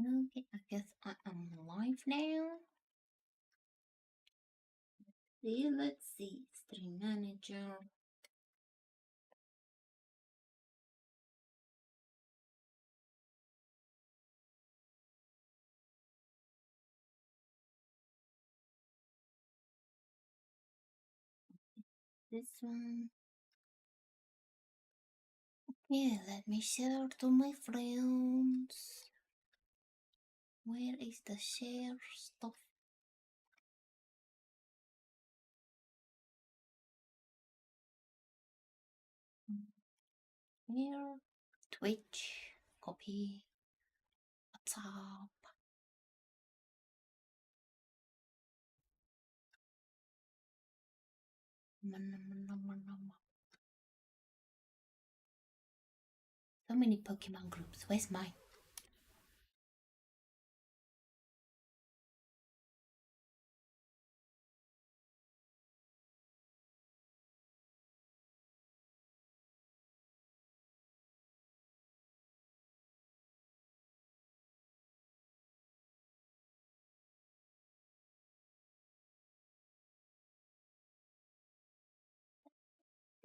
Okay, I guess I am live now. Let's see. Stream manager. This one. Yeah, let me share to my friends. Where is the share stuff? Here. Twitch. Copy. WhatsApp. So many Pokemon groups. Where's mine?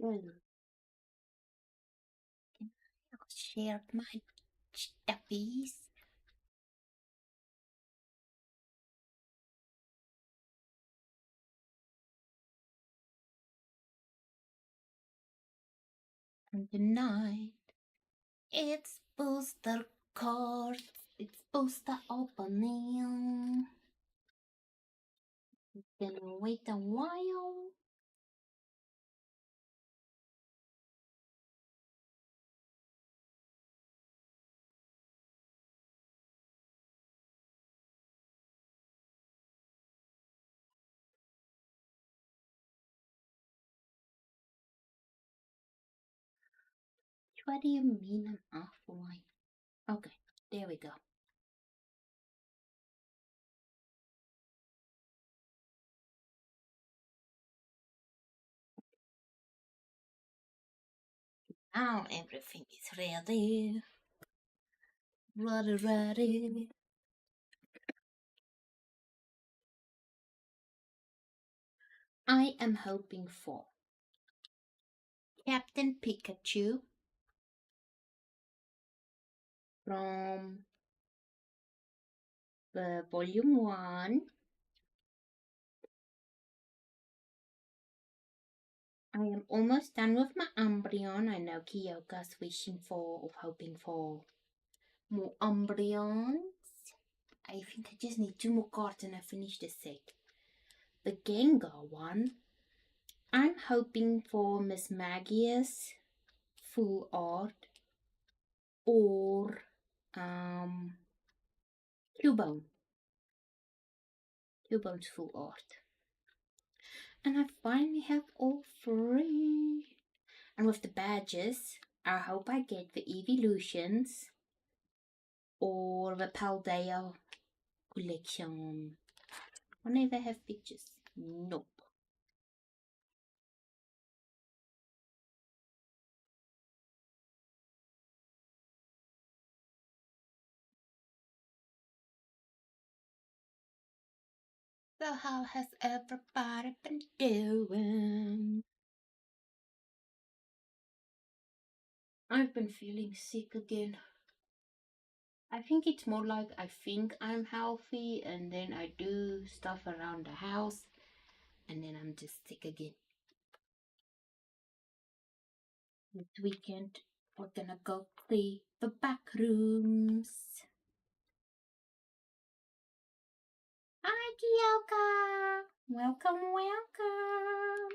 I shared my stuffies. And tonight, it's booster cards. It's booster opening. Gonna wait a while. What do you mean I'm offline? Okay, there we go. Now everything is ready. Ready. I am hoping for Captain Pikachu from the Volume 1. I am almost done with my Umbreon. I know Kyoka's wishing for or hoping for more Umbreons. I think I just need 2 more cards and I finish the set. The Gengar one, I'm hoping for Miss Magius full art or Cubone. Cubone's full art. And I finally have all 3. And with the badges, I hope I get the Evolutions or the Paldea collection. Wonder if they have pictures. Nope. So how has everybody been doing? I've been feeling sick again. I think it's more like I think I'm healthy and then I do stuff around the house and then I'm just sick again. This weekend we're gonna go clean the back rooms. Hi Kyoka! Welcome, welcome!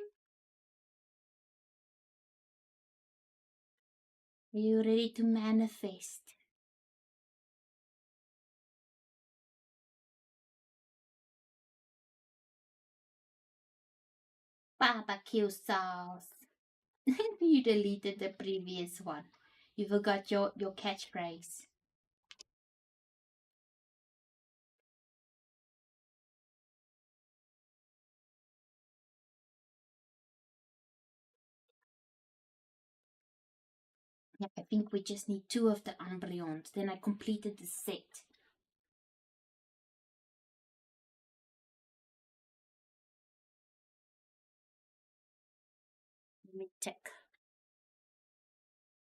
Are you ready to manifest? Barbecue sauce. You deleted the previous one. You forgot your catchphrase. Yeah, I think we just need 2 of the Umbreons. Then I completed the set. Let me check.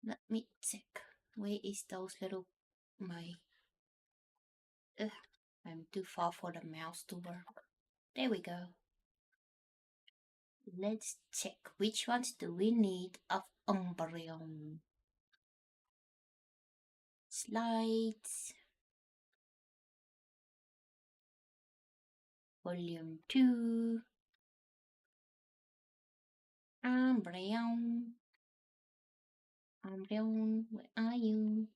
Let me check. Where is those little my? Ugh, I'm too far for the mouse to work. There we go. Let's check which ones do we need of Umbreon. Slides. Volume 2. Umbreon. Umbreon, where are you?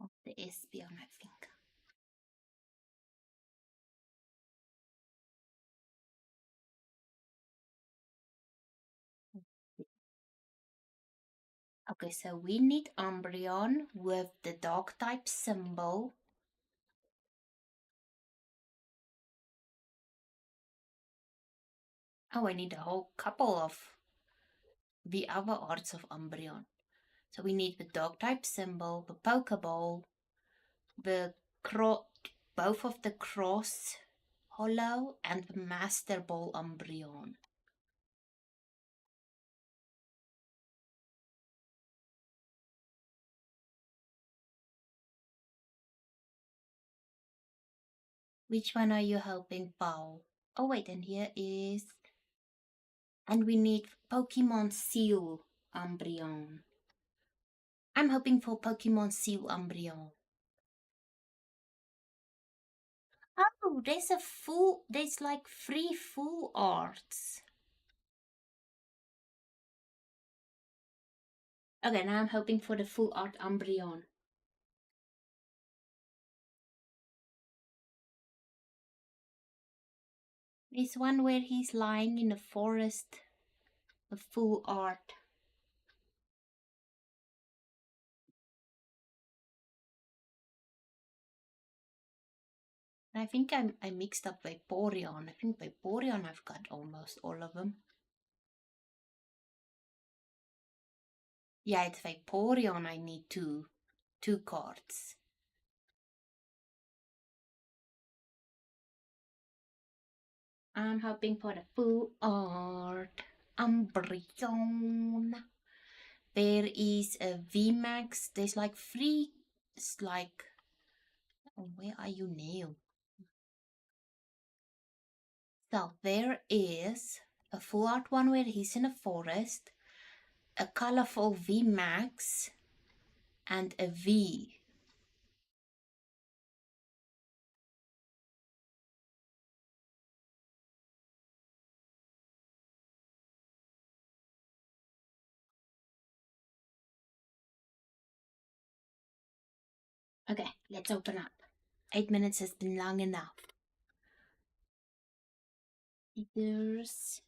Oh, the Espeon, I think. Okay, so we need Umbreon with the dog type symbol. Oh, I need a whole couple of the other arts of Umbreon. So we need the dog type symbol, the Pokeball, the both of the cross hollow, and the Master Ball Umbreon. Which one are you hoping for? Oh wait, and here is... And we need Pokemon Seal Umbreon. I'm hoping for Pokemon Seal Umbreon. Oh, there's like 3 full arts. Okay, now I'm hoping for the full art Umbreon. There's one where he's lying in the forest. The full art. I think I mixed up Vaporeon. I think Vaporeon I've got almost all of them. Yeah, it's Vaporeon I need two cards. I'm hoping for the full art Umbreon. There is a VMAX. There's like 3. It's like... Oh, where are you now? So there is a full art one where he's in a forest, a colorful VMAX, and a V. Okay, let's open up. 8 minutes has been long enough. There's...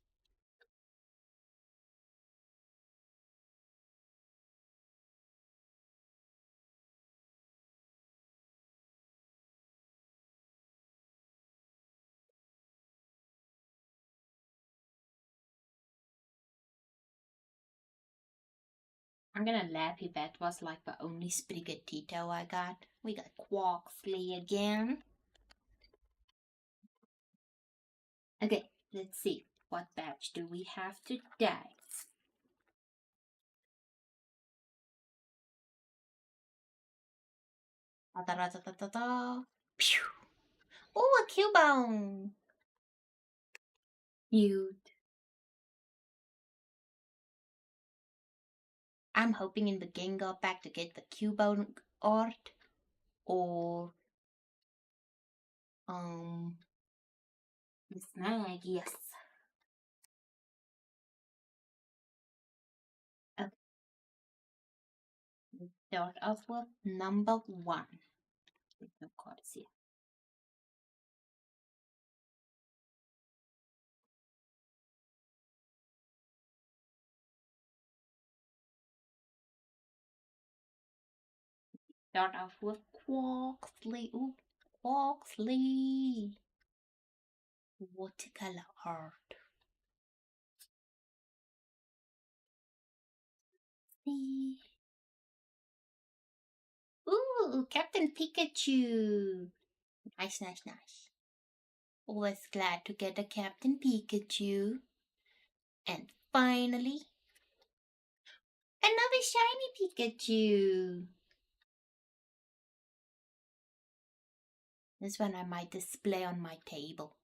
I'm gonna laugh if that was like the only Sprigatito I got. We got Quaxley again. Okay, let's see. What batch do we have today? Pew! Oh, a Cubone! Cute. I'm hoping in the Gengar pack to get the Cubone art or the Snag, yes. Okay. Let's start off with number 1. There's no cards here. Start off with Quaxley. Ooh, Quaxley. Watercolor art. See. Ooh, Captain Pikachu. Nice, nice, nice. Always glad to get a Captain Pikachu. And finally. Another shiny Pikachu. This one I might display on my table.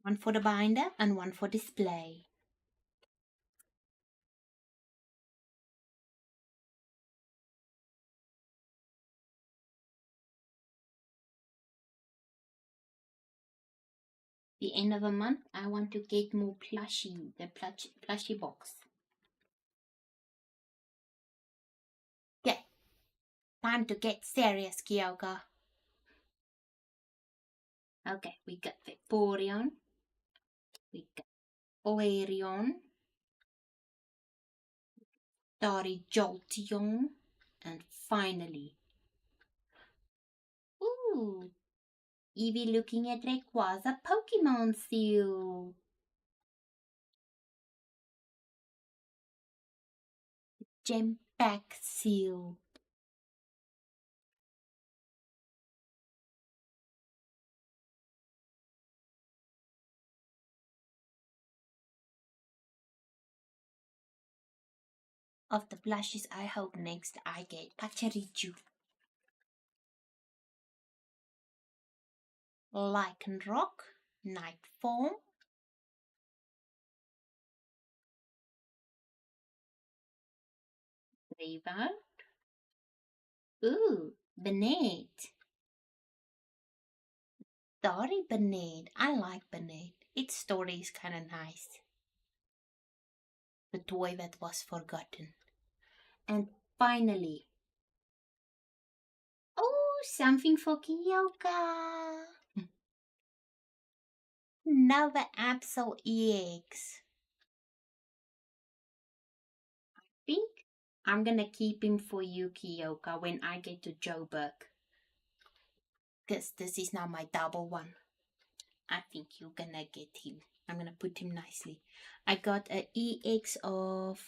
One for the binder and one for display. The end of the month, I want to get more plushie, the plushie box. Okay, time to get serious, Kyoko. Okay, we got Vaporeon, we got Flareon, Dari Jolteon, and finally, ooh, Eevee looking at Rayquaza Pokemon seal. Gem pack seal. Of the plushies, I hope next I get Pachirichu, Lycanroc, Nightform, Raven, ooh, Banette, Sorry, Banette. I like Banette. Its story is kind of nice. The toy that was forgotten. And finally, oh, something for Kyoka. Another Absol EX. I think I'm gonna keep him for you, Kyoka, when I get to Joburg. Because this is now my double one. I think you're gonna get him. I'm gonna put him nicely. I got a EX of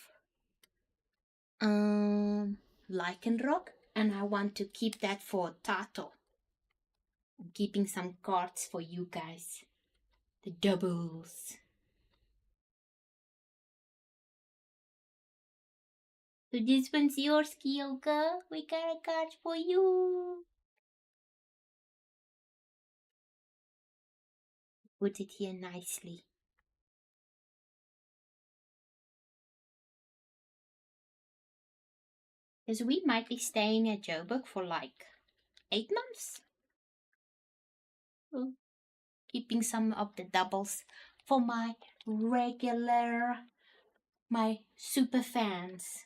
Lycanroc, and I want to keep that for Tato. I'm keeping some cards for you guys. The doubles. So this one's yours, Kyoka. We got a card for you. Put it here nicely. Because we might be staying at Joburg for like 8 months. Oh, keeping some of the doubles for my super fans.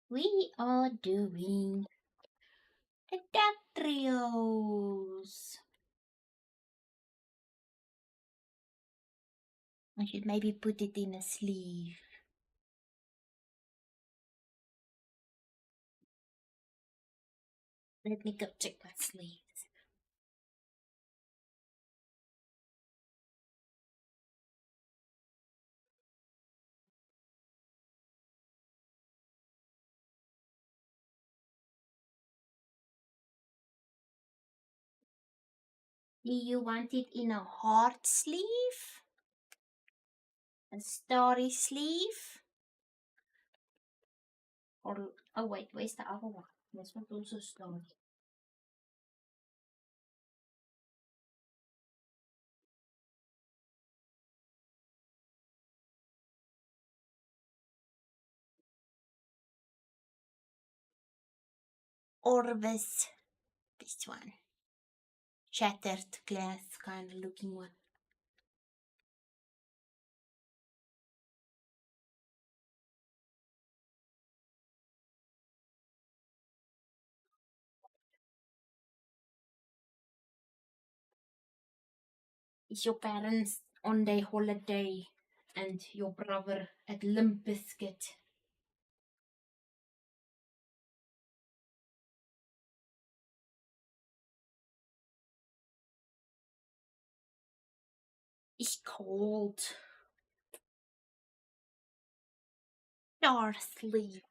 We are doing a Dactyls. I should maybe put it in a sleeve. Let me go check my sleeves. Do you want it in a heart sleeve? A starry sleeve? Or, oh wait, where's the other one? This one's also starry. Orvis. This one. Shattered glass kind of looking one. Is your parents on their holiday and your brother at Limp Bizkit? It's cold. Darsley.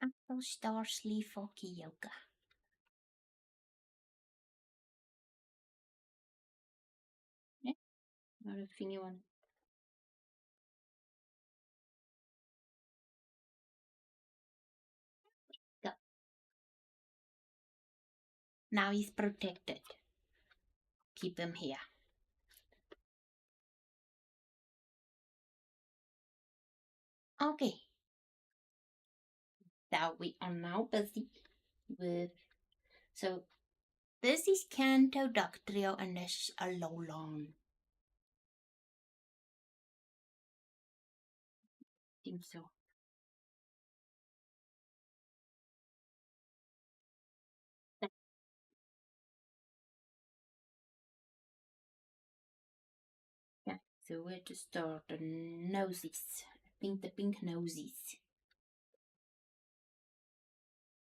Apple Starsley for Kiyoka. Yeah, not a funny one. Go. Now he's protected. Keep him here. Okay. Now we are now busy with. So this is Canto Doctrio and this is Alolan. Think so. Yeah. So where to start? The noses. The pink noses.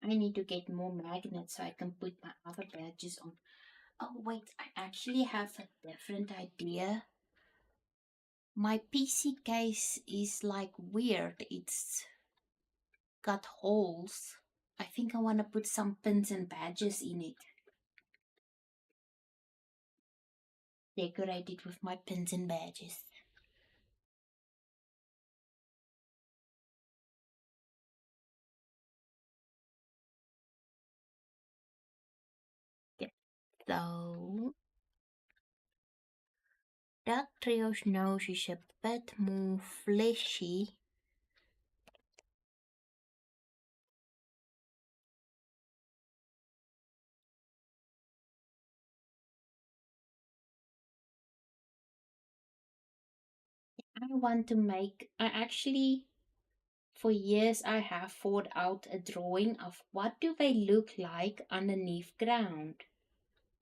I need to get more magnets so I can put my other badges on. Oh wait, I actually have a different idea. My PC case is like weird. It's got holes. I think I want to put some pins and badges in it. Decorate it with my pins and badges. Yeah. So, Dugtrio's nose is a bit more fleshy. I actually, for years, I have thought out a drawing of what do they look like underneath ground.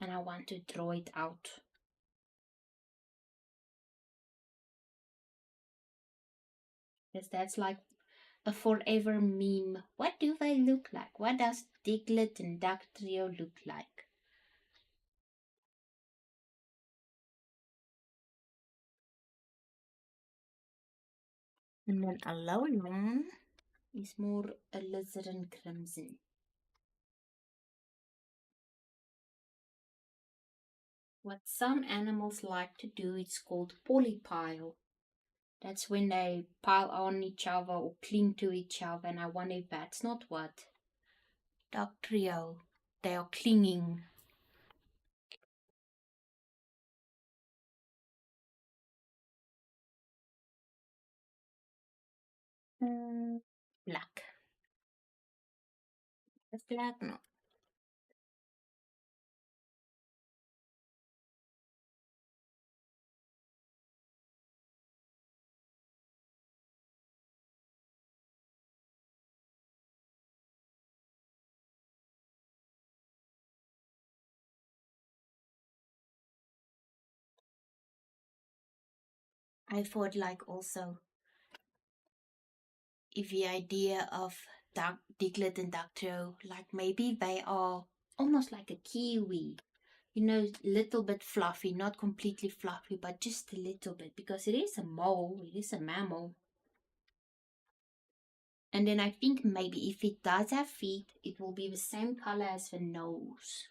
And I want to draw it out. Because that's like a forever meme. What do they look like? What does Diglett and Dugtrio look like? And then Alolan is more alizarin crimson. What some animals like to do is called polypile. That's when they pile on each other or cling to each other, and I wonder if that's not what Dugtrio. They are clinging. Black. That's black, no. I thought like also if the idea of Diglett and Dugtrio, like maybe they are almost like a kiwi, you know, little bit fluffy, not completely fluffy, but just a little bit, because it is a mole, it is a mammal. And then I think maybe if it does have feet, it will be the same color as the nose.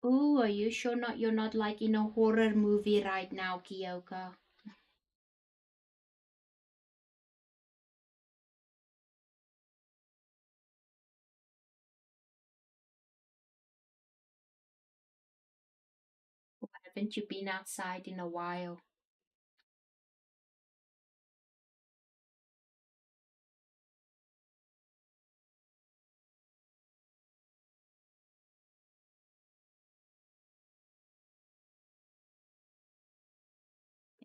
Oh, are you sure not you're not like in a horror movie right now, Kyoka? Haven't you been outside in a while?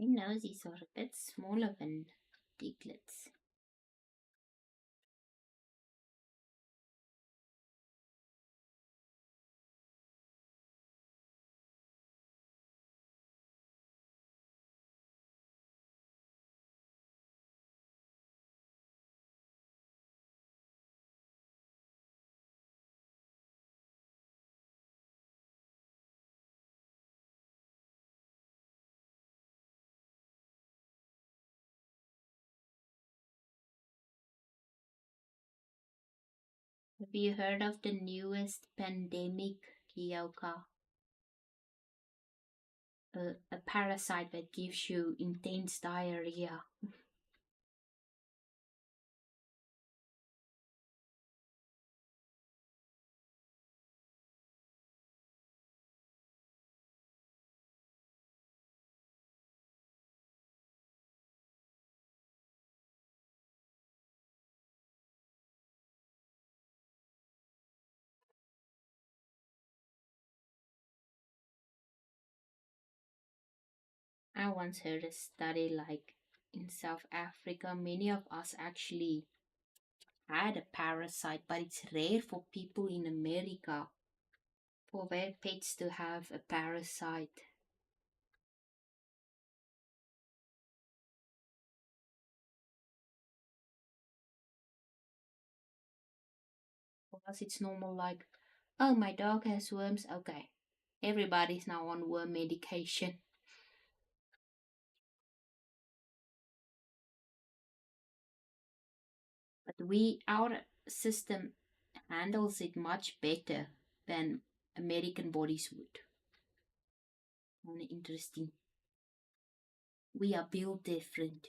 My nosies are a bit smaller than Diglets. Have you heard of the newest pandemic, Kyoka? A parasite that gives you intense diarrhea. I once heard a study like in South Africa, many of us actually had a parasite, but it's rare for people in America for their pets to have a parasite. For us, it's normal, like, oh, my dog has worms. Okay, everybody's now on worm medication. But our system handles it much better than American bodies would. Only interesting. We are built different.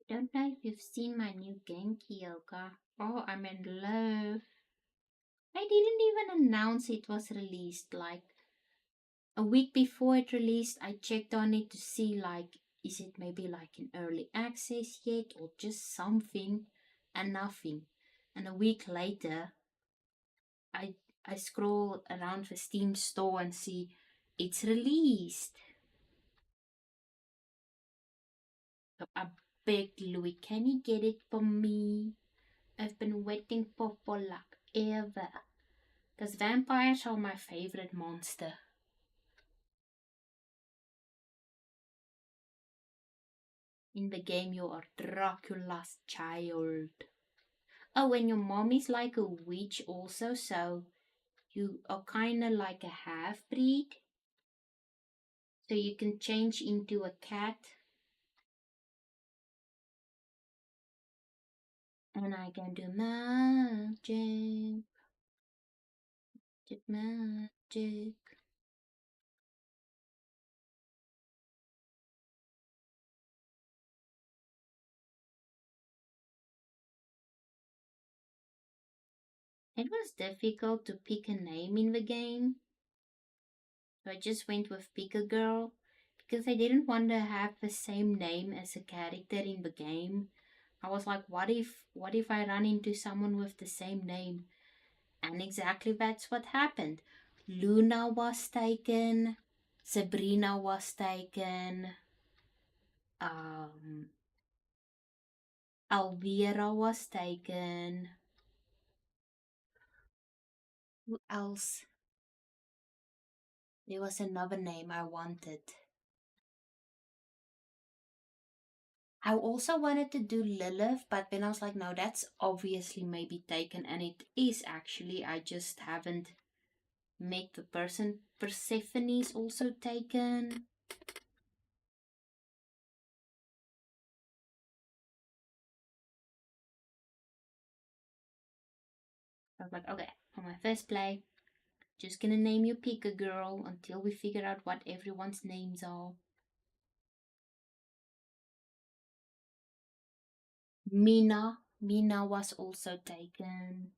Don't know if you've seen my new game, Kyoka. Oh, I'm in love. I didn't even announce it was released. Like a week before it released, I checked on it to see like is it maybe like in early access yet or just something and nothing. And a week later, I I scroll around the Steam store and see it's released. So I begged Louis, can you get it for me? I've been waiting for like ever. Because vampires are my favorite monster. In the game, you are Dracula's child. Oh, and your mom is like a witch also, so you are kind of like a half breed. So you can change into a cat. And I can do magic, magic. It was difficult to pick a name in the game. So I just went with Pick a Girl because I didn't want to have the same name as a character in the game. I was like, what if I run into someone with the same name? And exactly that's what happened. Luna was taken, Sabrina was taken, um, Alvira was taken. Who else? There was another name I wanted. I also wanted to do Lilith, but then I was like, no, that's obviously maybe taken, and it is actually. I just haven't met the person. Persephone is also taken. I was like, okay, for my first play, just gonna name you Pick a Girl until we figure out what everyone's names are. Mina was also taken.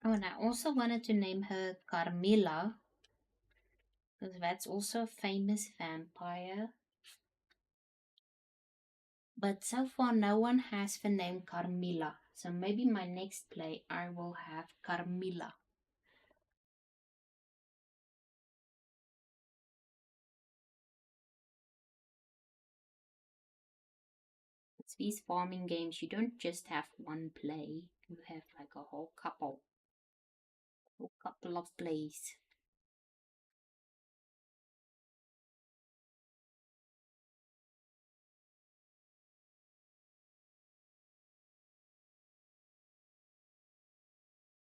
Oh, and I also wanted to name her Carmilla, because that's also a famous vampire. But so far, no one has the name Carmilla. So maybe my next play, I will have Carmilla. It's these farming games, you don't just have one play, you have like a whole couple of plays.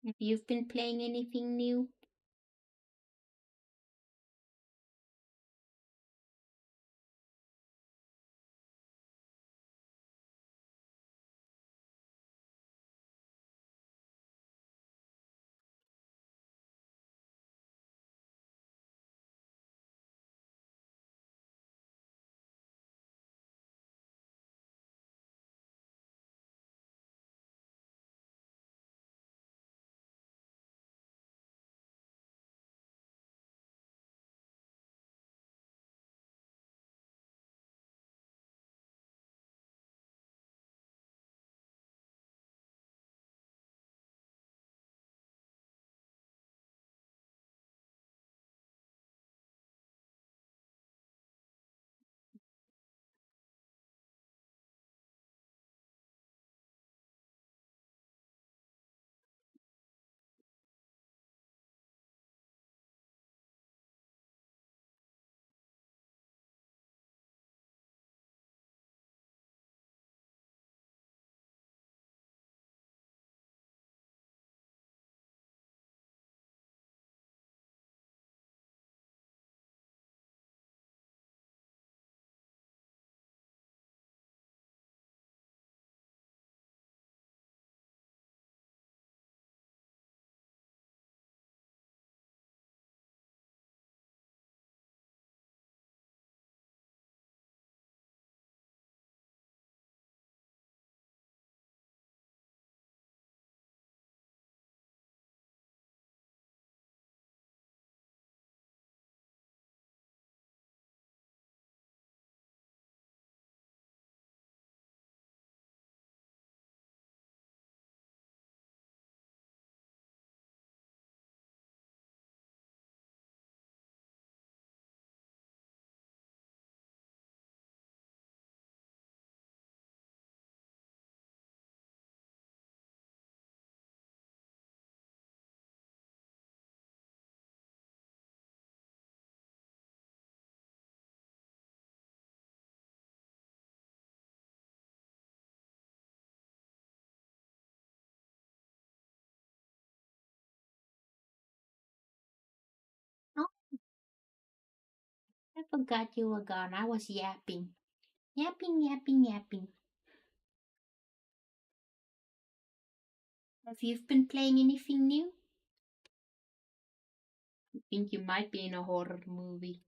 Have you been playing anything new? Oh, I forgot you were gone. I was yapping. Yapping, yapping, yapping. Have you been playing anything new? I think you might be in a horror movie.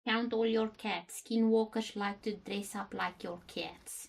Count all your cats. Skinwalkers like to dress up like your cats.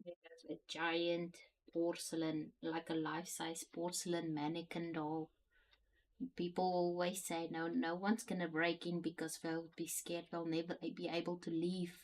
There's a giant porcelain, like a life-size porcelain mannequin doll. People always say, no, no one's gonna break in because they'll be scared they'll never be able to leave.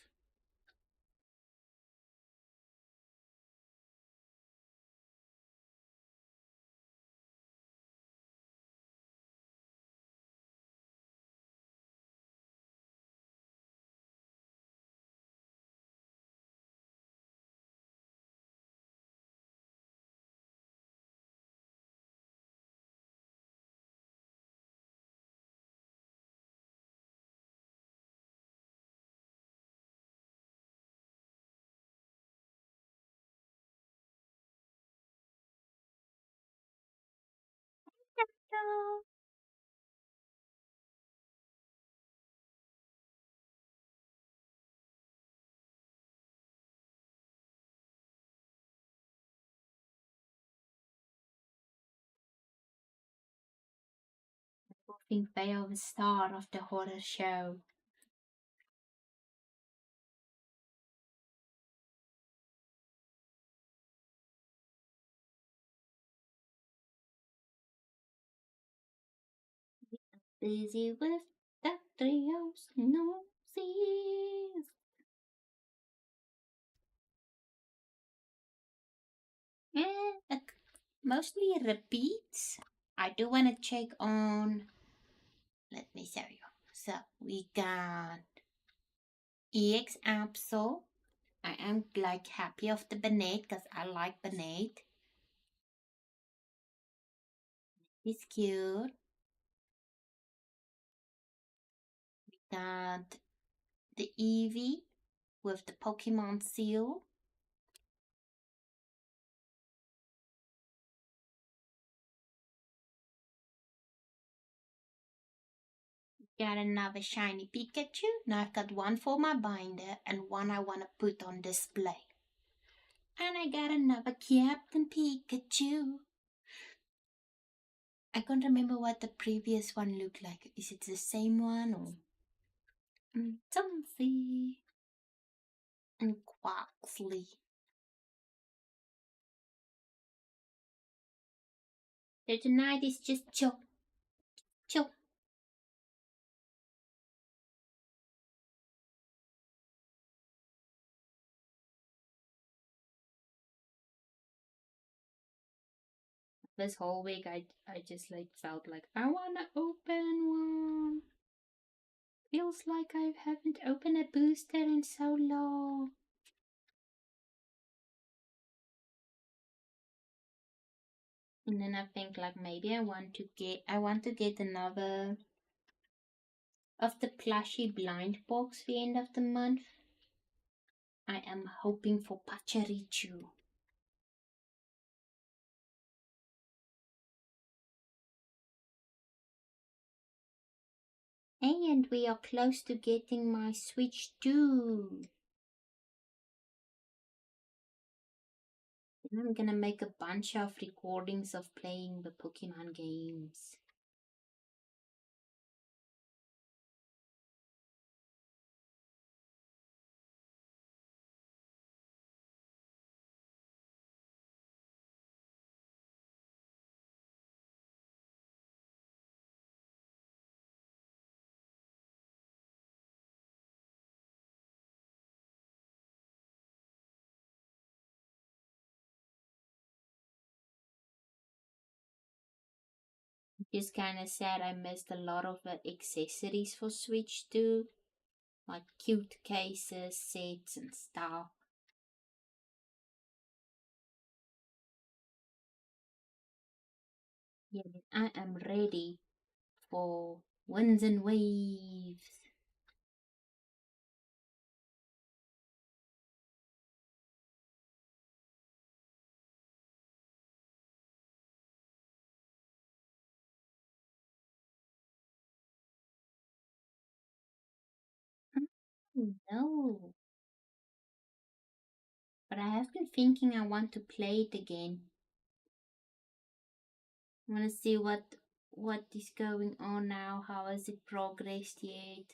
No. People think they are the star of the horror show. Busy with Dr. House noses. Mostly repeats. I do want to check on. Let me show you. So we got EX Absol. I am like happy of the Bennett because I like Bennett. He's cute. We got the Eevee with the Pokemon seal. Got another shiny Pikachu. Now I've got one for my binder and one I want to put on display. And I got another Captain Pikachu. I can't remember what the previous one looked like. Is it the same one or Tomsy and Quaxley? So tonight is just chill, chill. This whole week, I just like felt like I wanna open one. Feels like I haven't opened a booster in so long. And then I think like maybe I want to get another of the plushy blind box the end of the month. I am hoping for Pachirichu. And we are close to getting my Switch too. And I'm gonna make a bunch of recordings of playing the Pokemon games. Just kinda sad I missed a lot of the accessories for Switch too. Like cute cases, sets, and stuff. Yeah, I am ready for winds and waves. No, but I have been thinking I want to play it again. I want to see what is going on now. How has it progressed yet?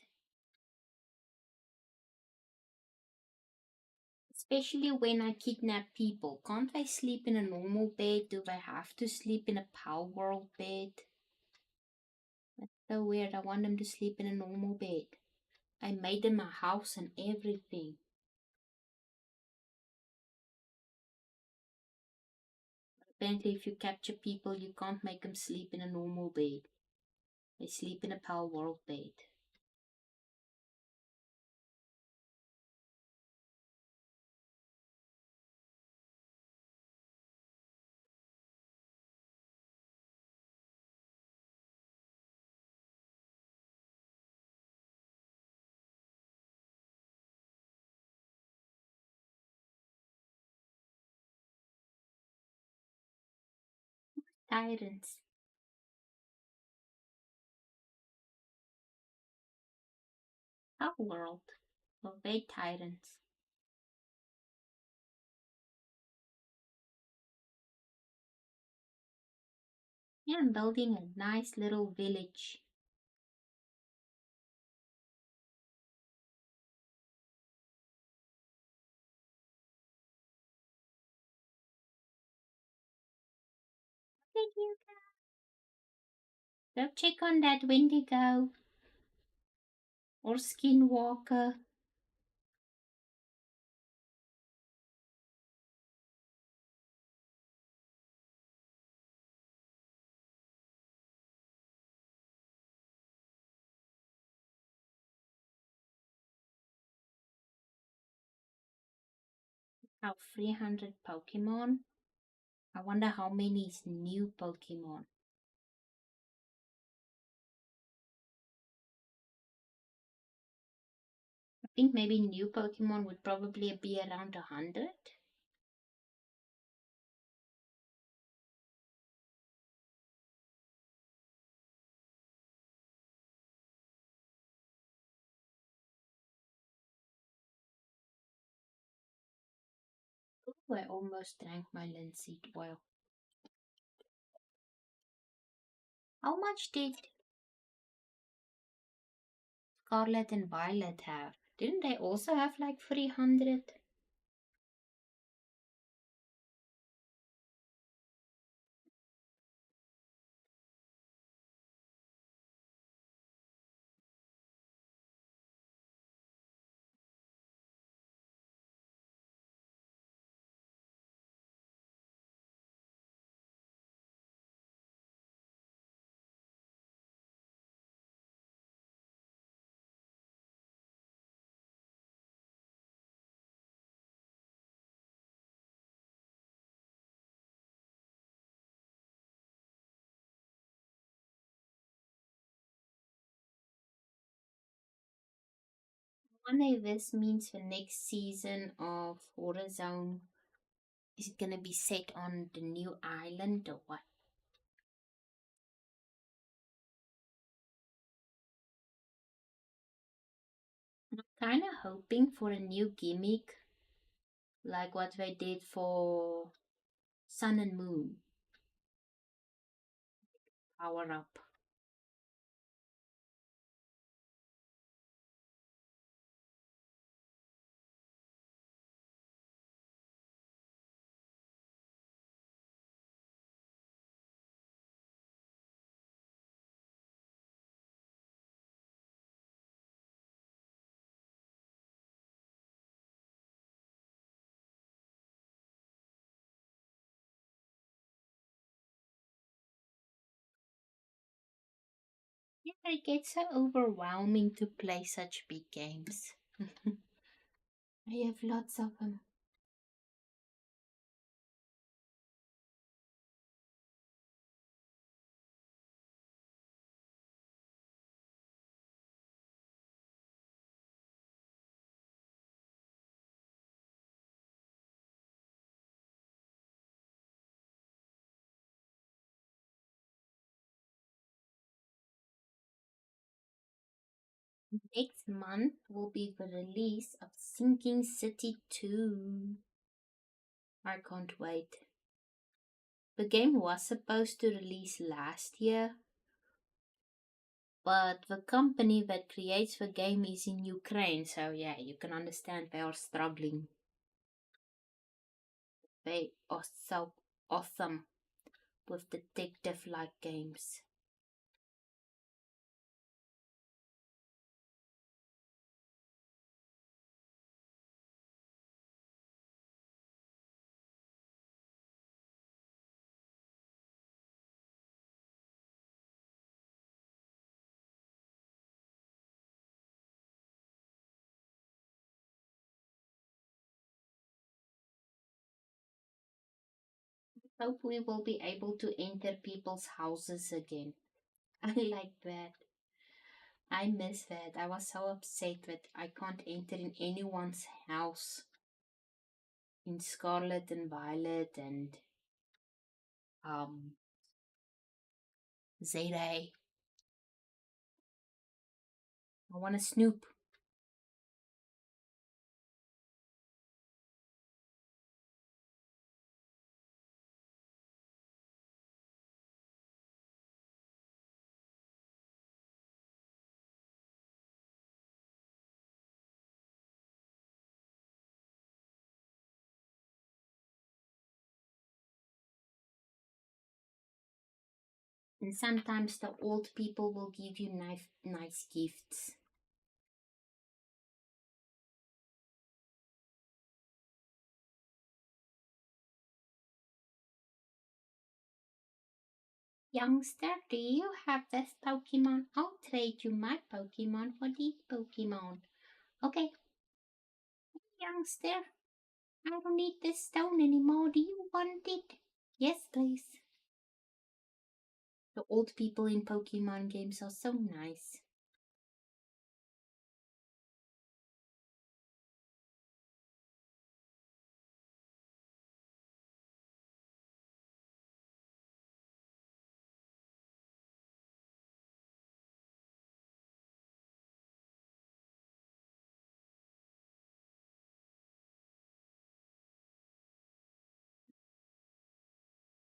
Especially when I kidnap people. Can't they sleep in a normal bed? Do they have to sleep in a Power World bed? That's so weird. I want them to sleep in a normal bed. I made them a house and everything. Apparently, if you capture people, you can't make them sleep in a normal bed. They sleep in a Power World bed. Tyrants. Power World. Well, they tyrants. Yeah, I'm building a nice little village. Thank you. Go check on that Wendigo or Skinwalker. Have 300 Pokemon. I wonder how many is new Pokemon. I think maybe new Pokemon would probably be around 100. Ooh, I almost drank my linseed oil. How much did Scarlet and Violet have? Didn't they also have like 300? I wonder if this means the next season of Horizon is it gonna be set on the new island or what? I'm kind of hoping for a new gimmick like what they did for Sun and Moon. Power up. Yeah, it gets so overwhelming to play such big games. I have lots of them. Next month will be the release of Sinking City 2. I can't wait. The game was supposed to release last year, but the company that creates the game is in Ukraine, so yeah, you can understand they are struggling. They are so awesome with detective like games. Hope we will be able to enter people's houses again. I like that. I miss that. I was so upset that I can't enter in anyone's house in Scarlet and Violet and um Zayday. I want to snoop. And sometimes the old people will give you nice gifts. Youngster, do you have this Pokemon? I'll trade you my Pokemon for these Pokemon. Okay, youngster, I don't need this stone anymore. Do you want it? Yes, please. The old people in Pokemon games are so nice.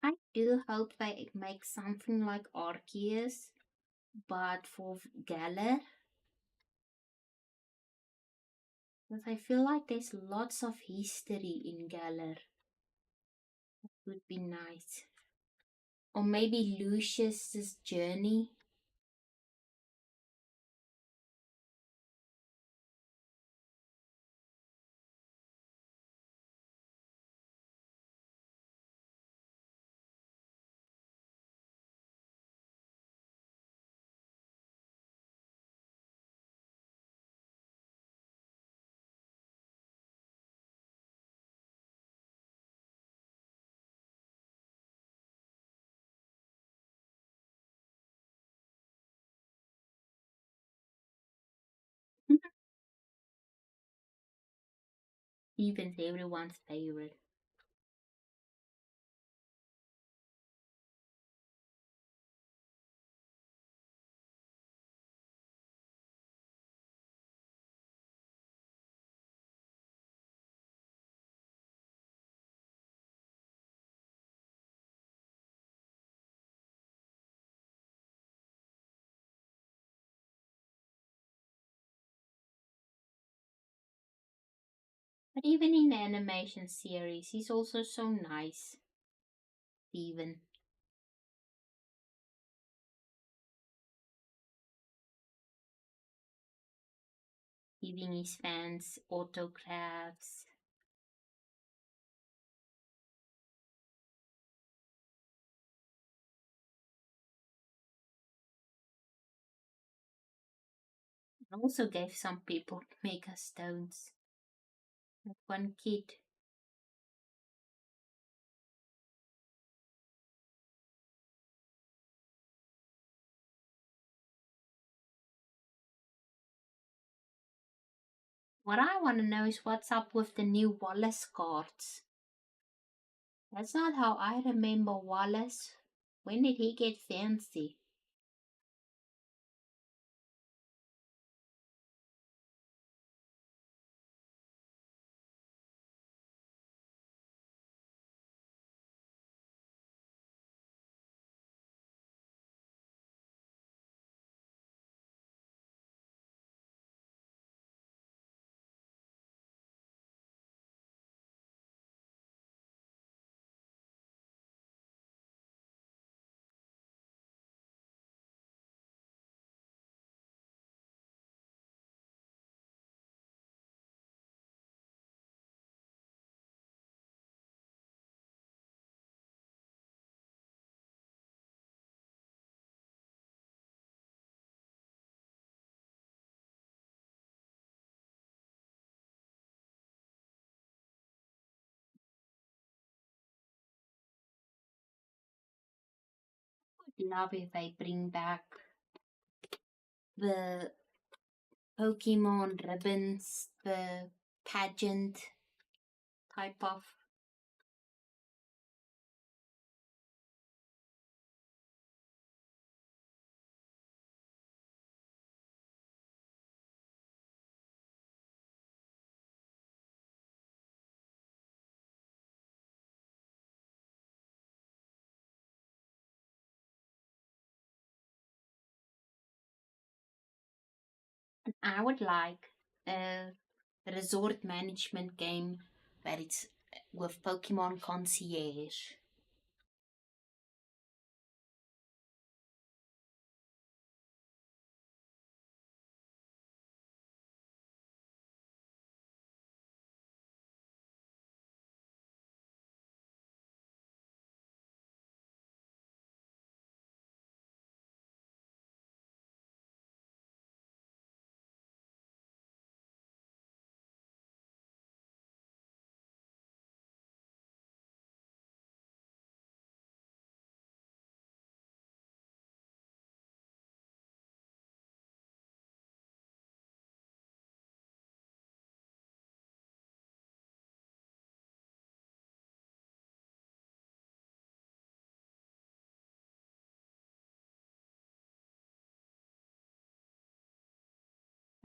I do hope they make something like Arceus, but for Galar. Because I feel like there's lots of history in Galar. It would be nice. Or maybe Lucius's journey. Steven's everyone's favorite. But even in the animation series, he's also so nice, Steven. Giving his fans autographs. And also gave some people mega stones. Like one kid. What I want to know is what's up with the new Wallace cards. That's not how I remember Wallace. When did he get fancy? Would love if they bring back the Pokemon ribbons, the pageant type of. I would like a resort management game that it's with Pokemon Concierge.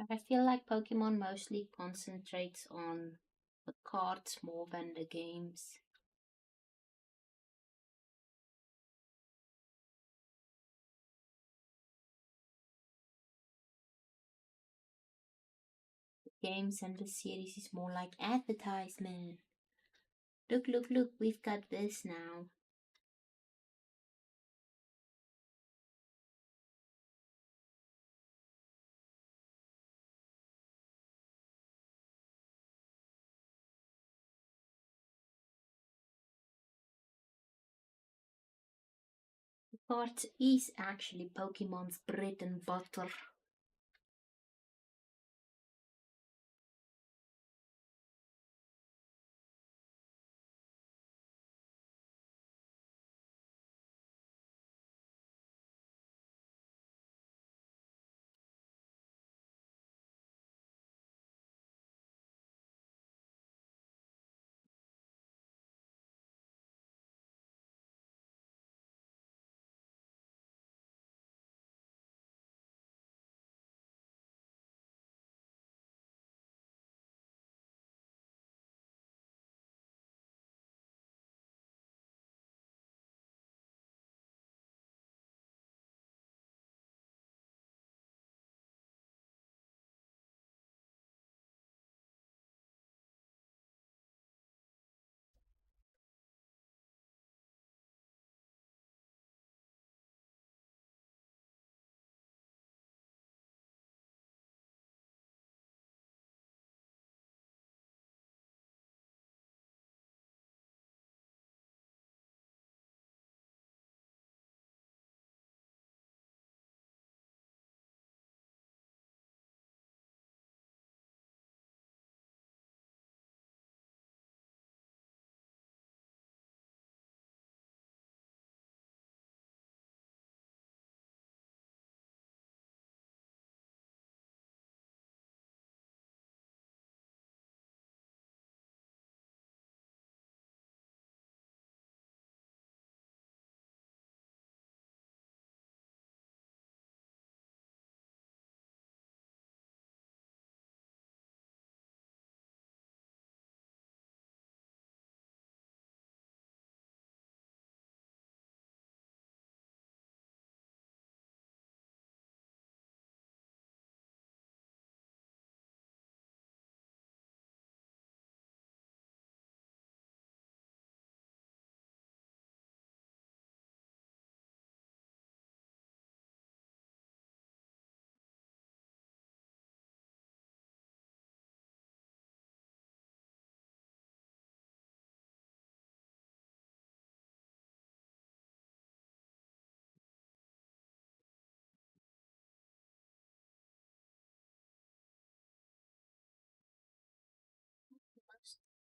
I feel like Pokemon mostly concentrates on the cards more than the games. games and the series is more like advertisement. Look, look, look, we've got this now. But is actually Pokemon's bread and butter.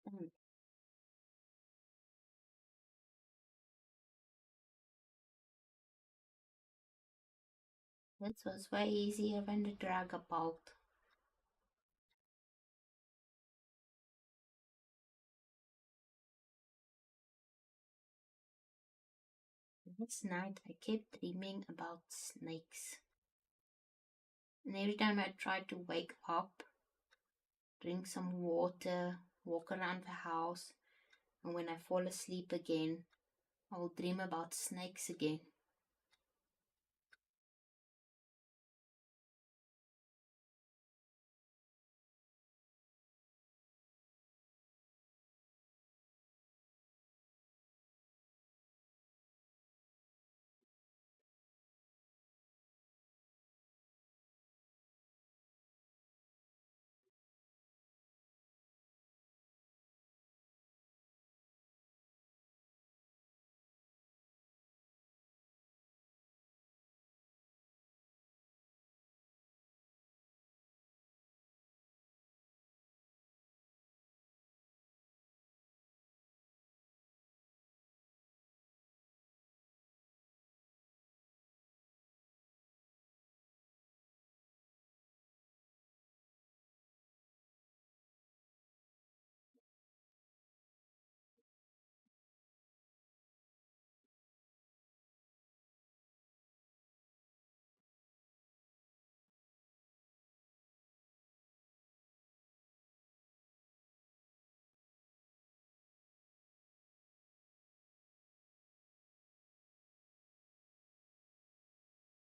Mm, this was way easier than the Dragapult. This night I kept dreaming about snakes. And every time I tried to wake up, drink some water, walk around the house, and when I fall asleep again, I'll dream about snakes again.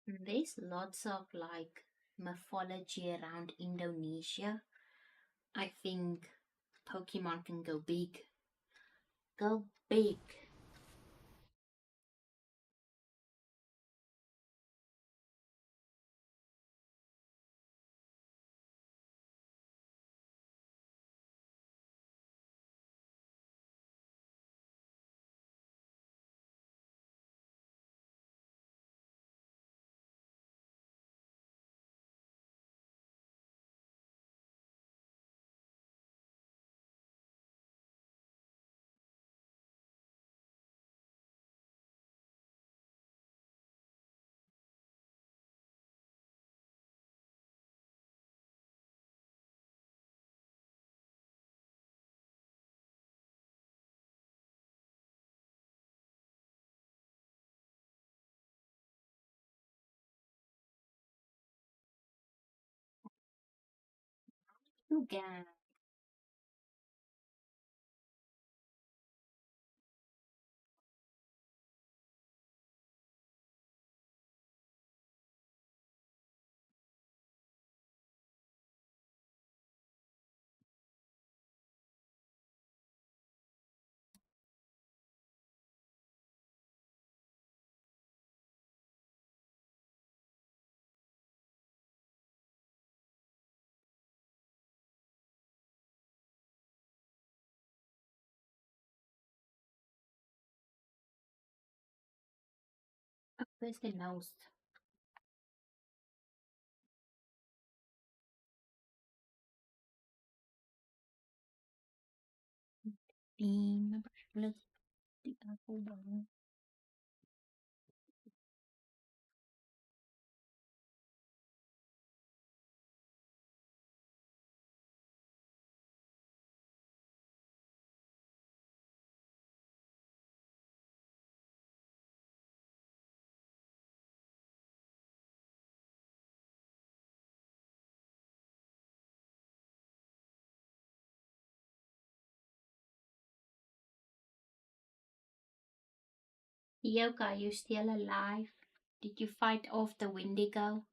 And there's lots of like mythology around Indonesia. I think Pokemon can go big. Go big. You can. Where's the nose? Remember, look, the apple bottom. Yoga, are you still alive? Did you fight off the Wendigo?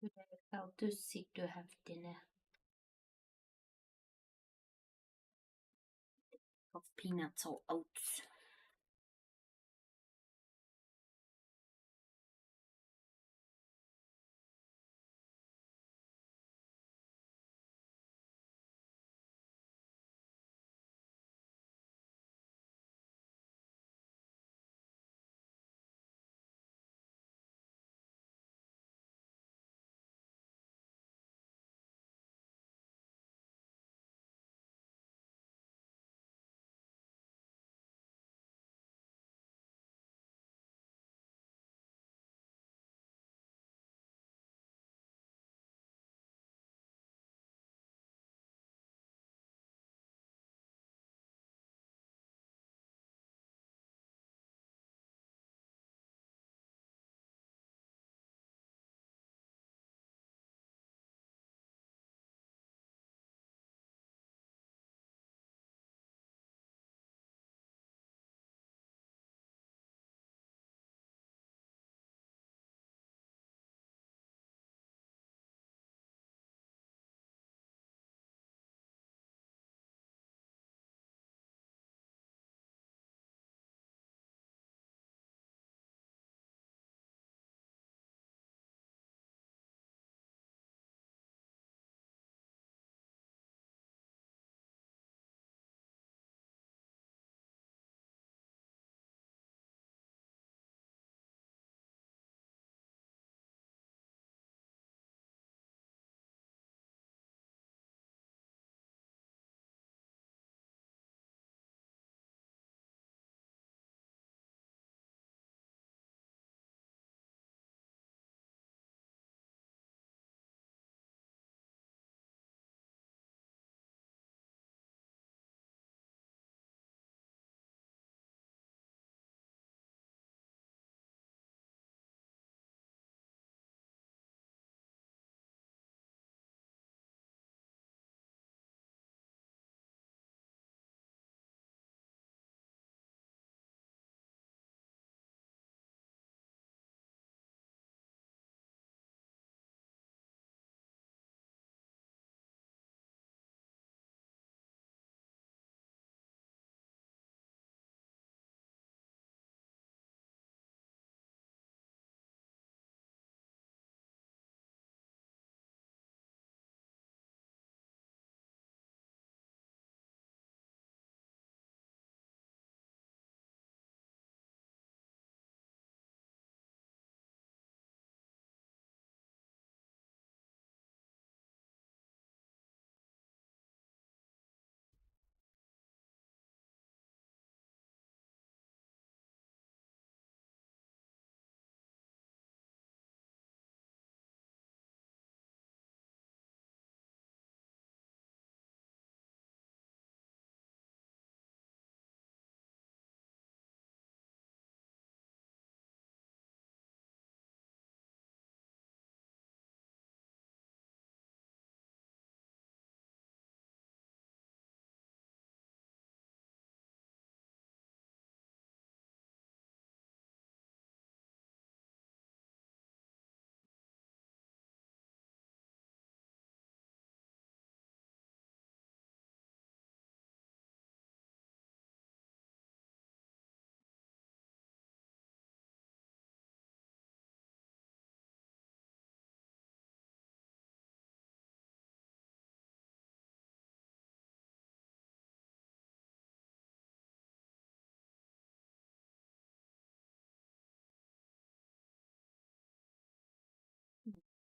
Today I felt too sick to have dinner of peanuts or oats.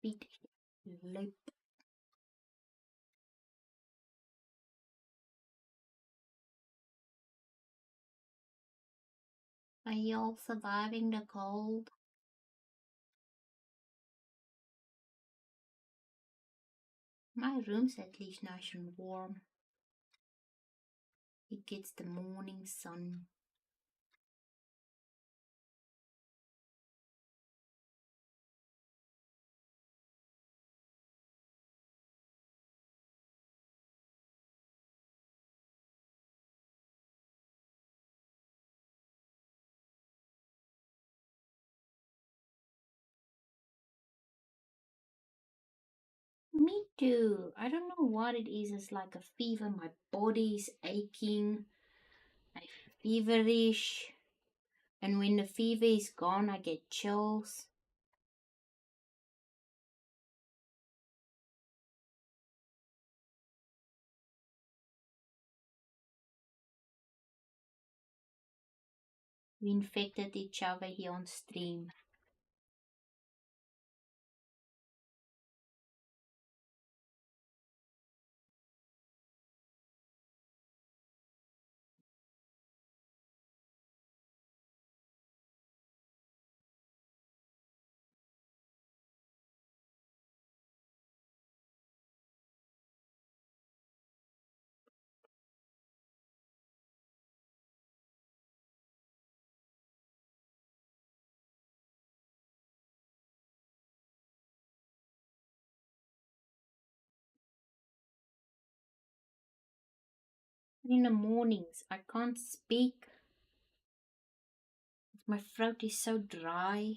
Bit lip. Are you all surviving the cold? My room's at least nice and warm. It gets the morning sun. Me too. I don't know what it is. It's like a fever. My body's aching. I'm feverish. And when the fever is gone, I get chills. We infected each other here on stream. In the mornings, I can't speak. My throat is so dry.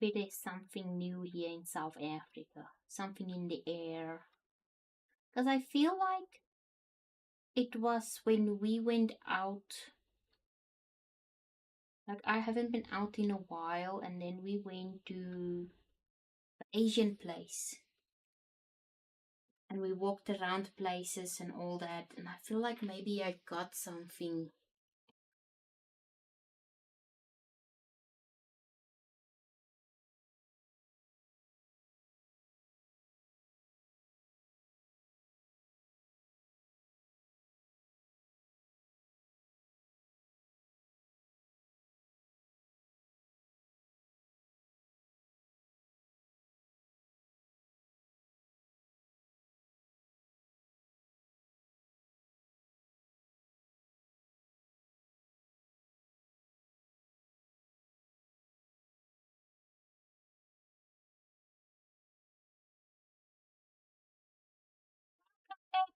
But there's something new here in South Africa. Something in the air. Because I feel like it was when we went out. Like, I haven't been out in a while, and then we went to an Asian place. And we walked around places and all that. And I feel like maybe I got something.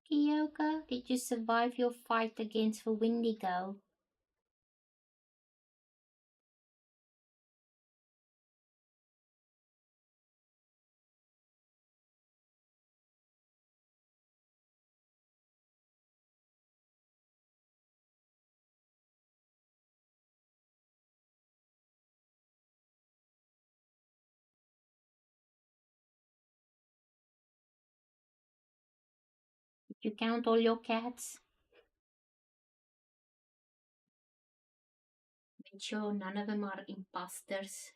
Kyoka, did you survive your fight against the Wendigo? Did you count all your cats? Make sure none of them are imposters.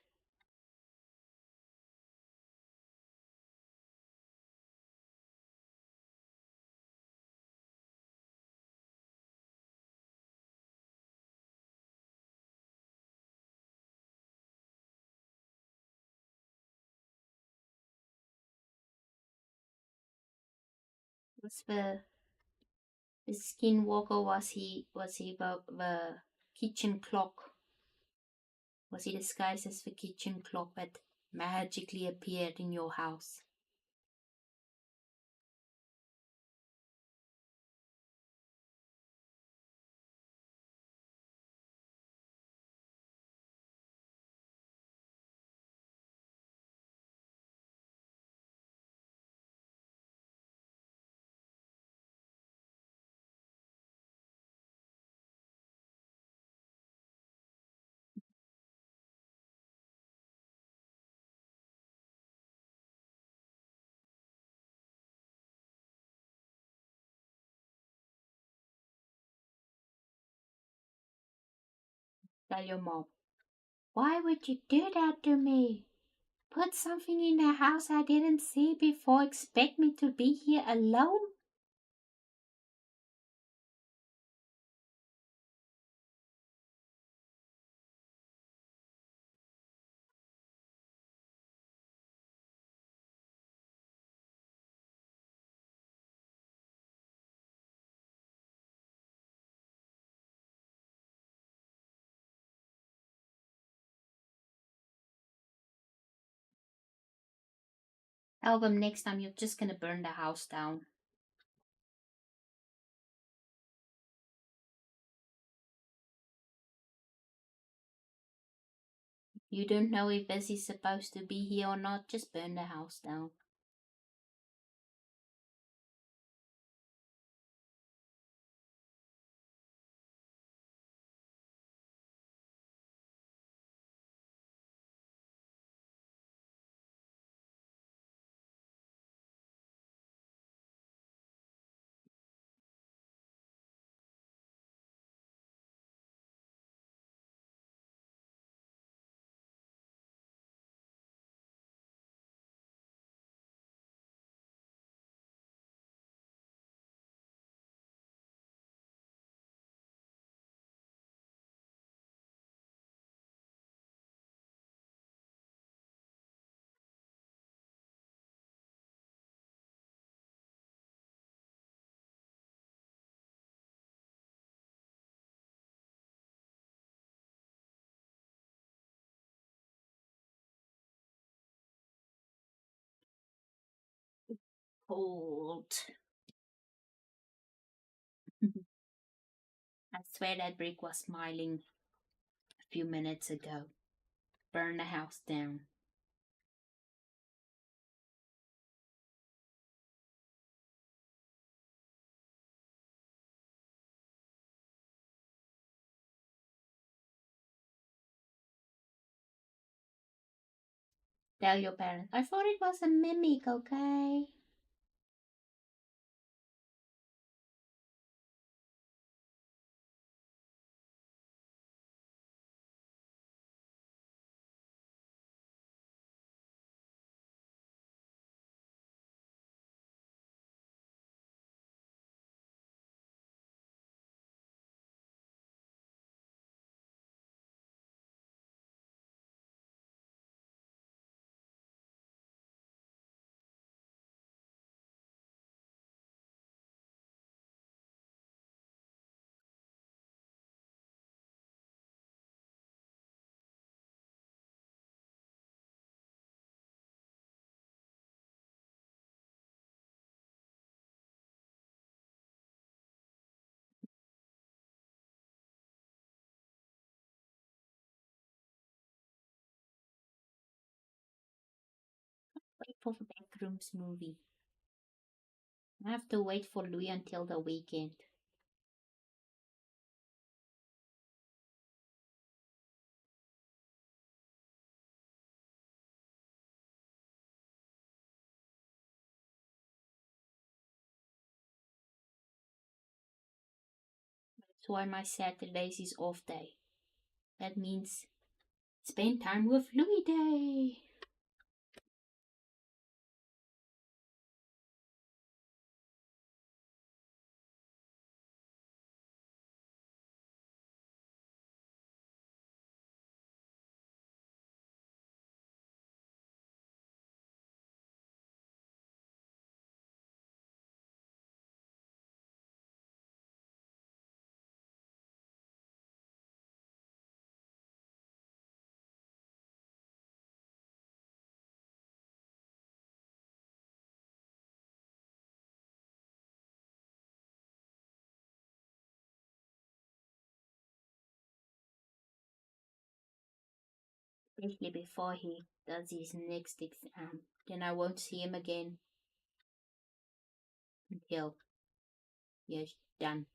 Was the skinwalker, was he the kitchen clock? Was he disguised as the kitchen clock that magically appeared in your house? Tell your mom. Why would you do that to me? Put something in the house I didn't see before. Expect me to be here alone? Tell them next time you're just gonna burn the house down. You don't know if Bessie's supposed to be here or not, just burn the house down. Cold. I swear that brick was smiling a few minutes ago. Burn the house down. Tell your parents. I thought it was a mimic, okay? Wait for the Backrooms movie. I have to wait for Louis until the weekend. That's why my Saturdays is off day. That means spend time with Louis Day. Especially before he does his next exam. Then I won't see him again until he's done.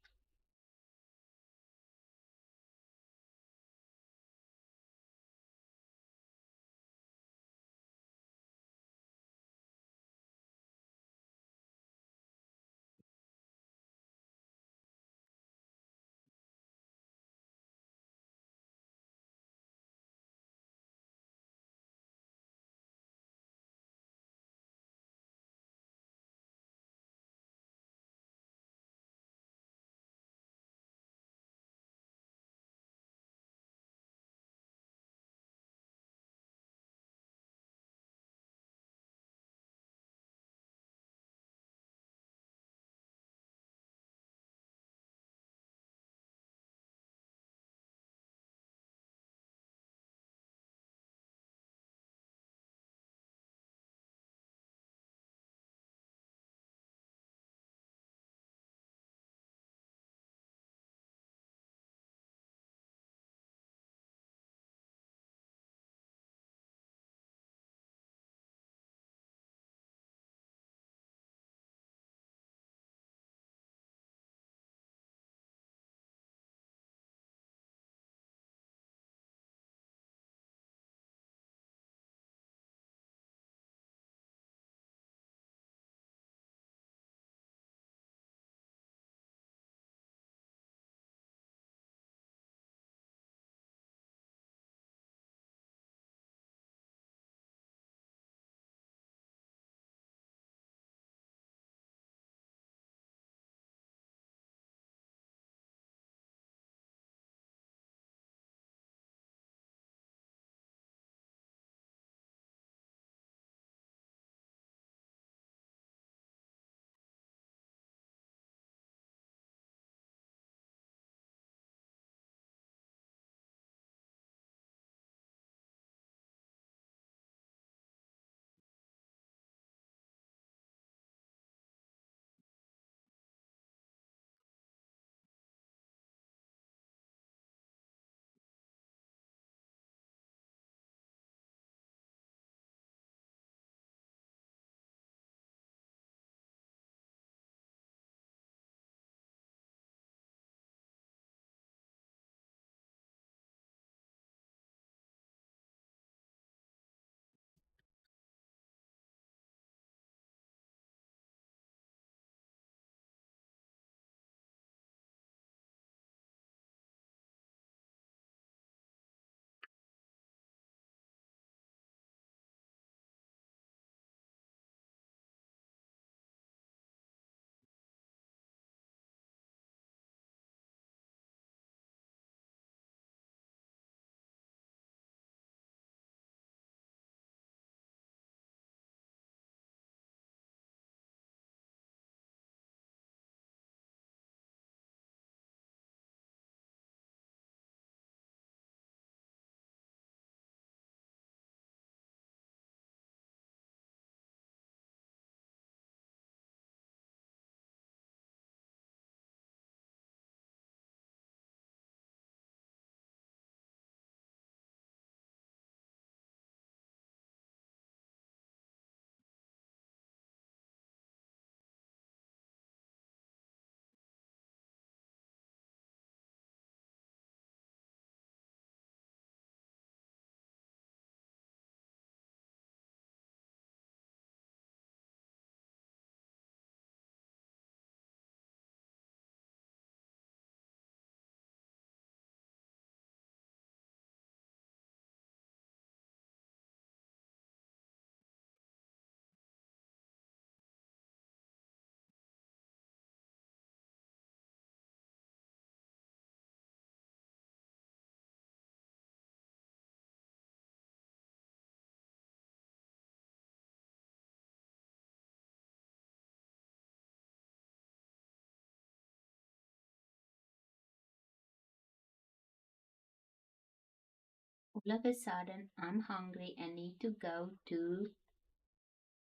All of a sudden, I'm hungry and need to go to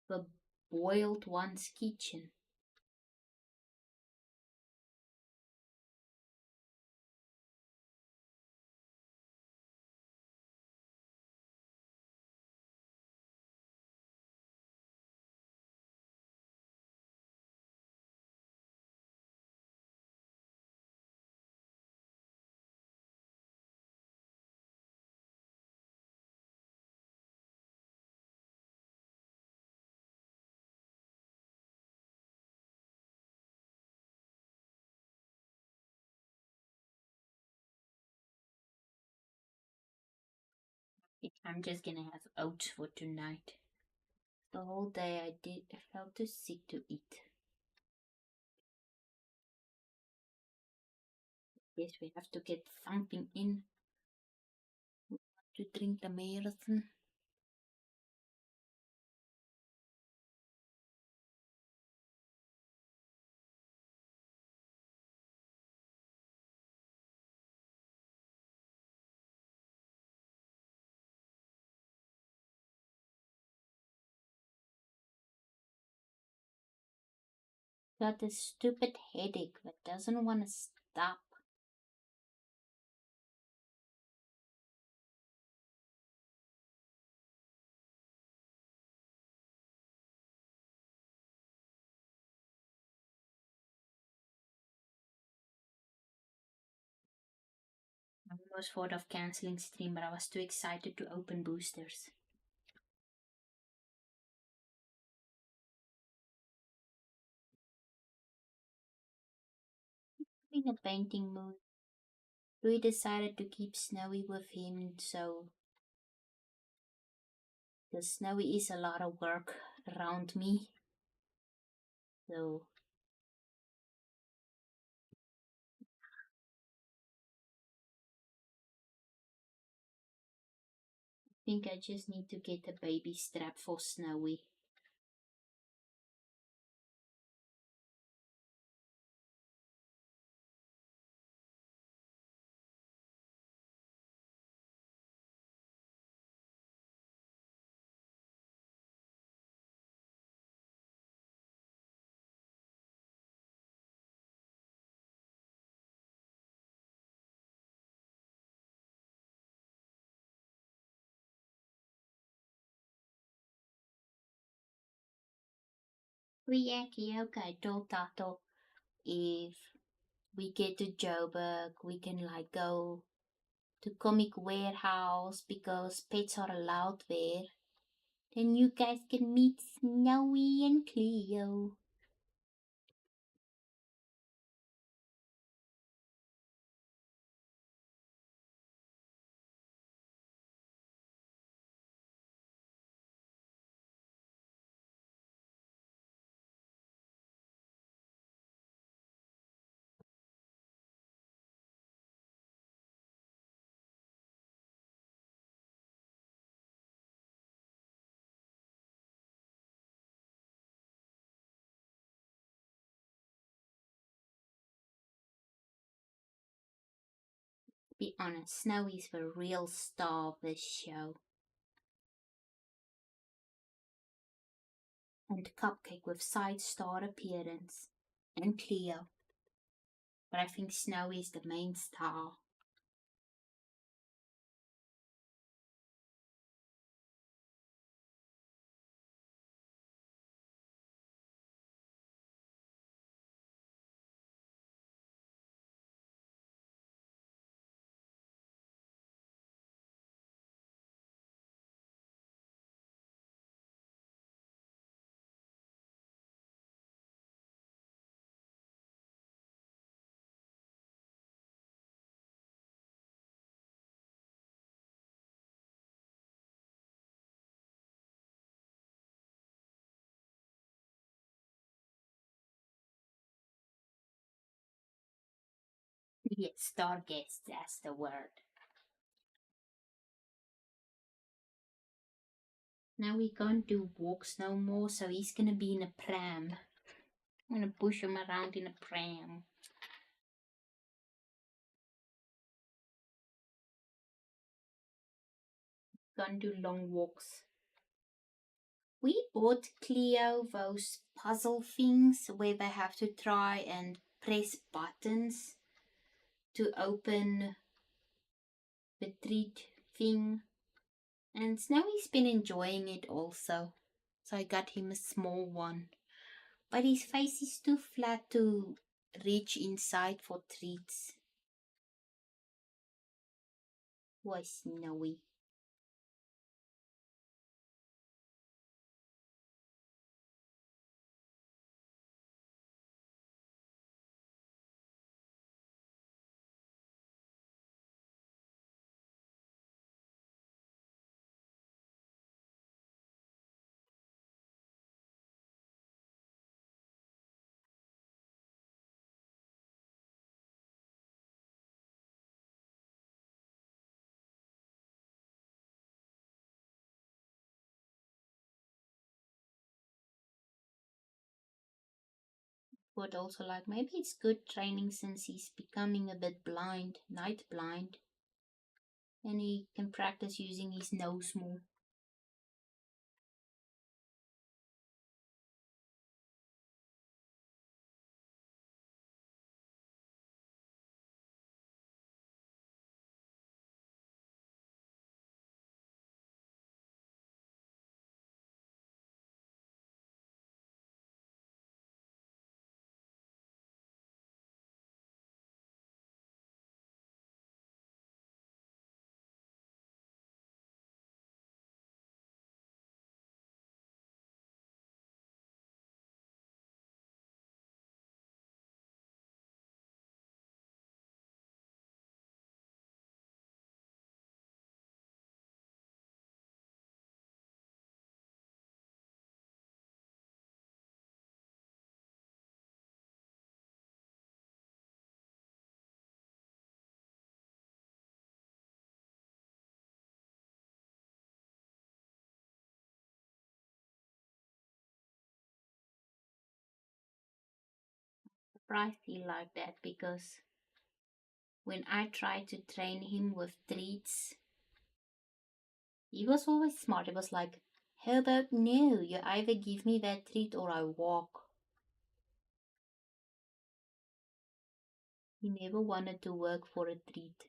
the boiled one's kitchen. I'm just gonna have oats for tonight. The whole day I felt too sick to eat. Yes, we have to get something in to drink the marathon. Got this stupid headache that doesn't want to stop. I almost thought of canceling stream, but I was too excited to open boosters. In a painting mood, Louis decided to keep Snowy with him, so the Snowy is a lot of work around me. So I think I just need to get a baby strap for Snowy. Okay, told Tato if we get to Joburg, we can like go to Comic Warehouse because pets are allowed there. Then you guys can meet Snowy and Cleo. Be honest, Snowy's the real star of this show. And Cupcake with side star appearance. And Cleo. But I think Snowy is the main star. Yes, star guest, that's the word. Now we can't do walks no more, so he's gonna be in a pram. I'm gonna push him around in a pram. gone to long walks. We bought Cleo those puzzle things where they have to try and press buttons to open the treat thing. And Snowy's been enjoying it also. So I got him a small one. But his face is too flat to reach inside for treats. Why, Snowy? Would also like maybe it's good training since he's becoming a bit blind, night blind, and he can practice using his nose more. Surprised he like that because when I tried to train him with treats, he was always smart. It was like, how about no? You either give me that treat or I walk. He never wanted to work for a treat.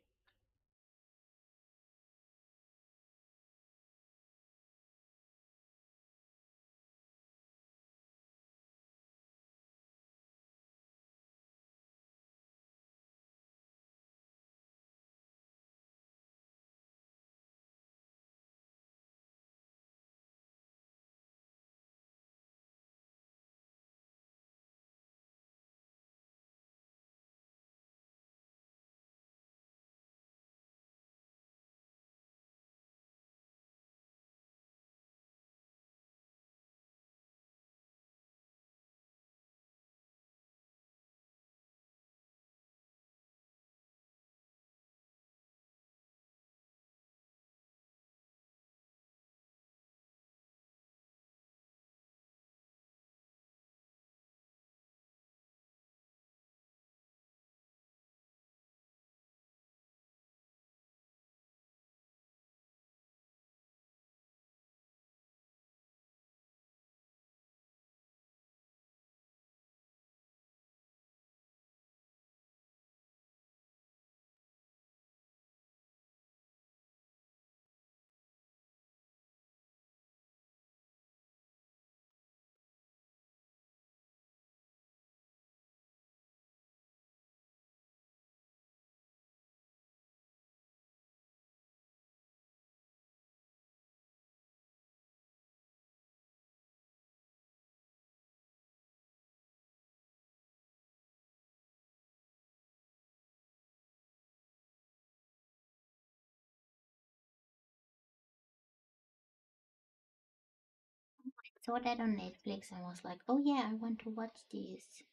Saw that on Netflix and was like, oh yeah, I want to watch this.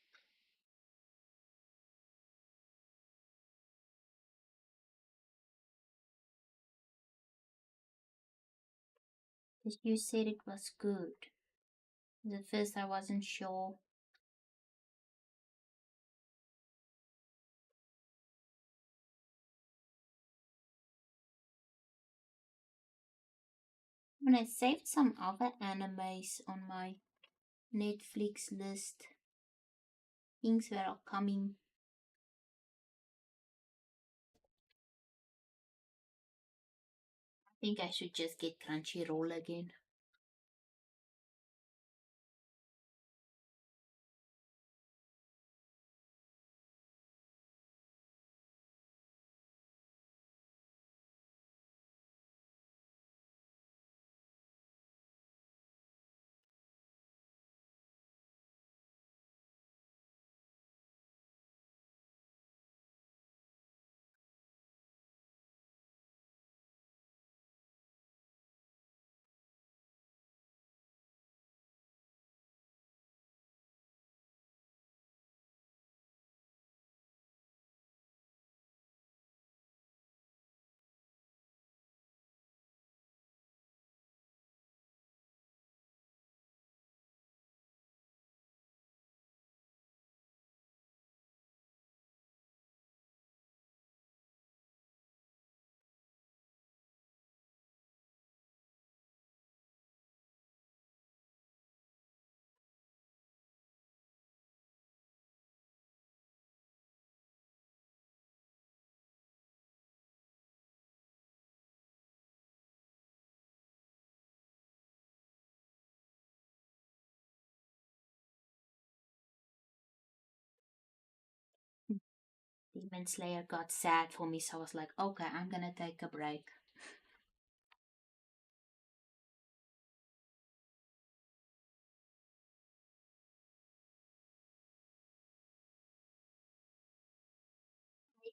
Because you said it was good. At first I wasn't sure. When I saved some other animes on my Netflix list, things that are coming. I think I should just get Crunchyroll again. Demon Slayer got sad for me, so I was like, okay, I'm gonna take a break.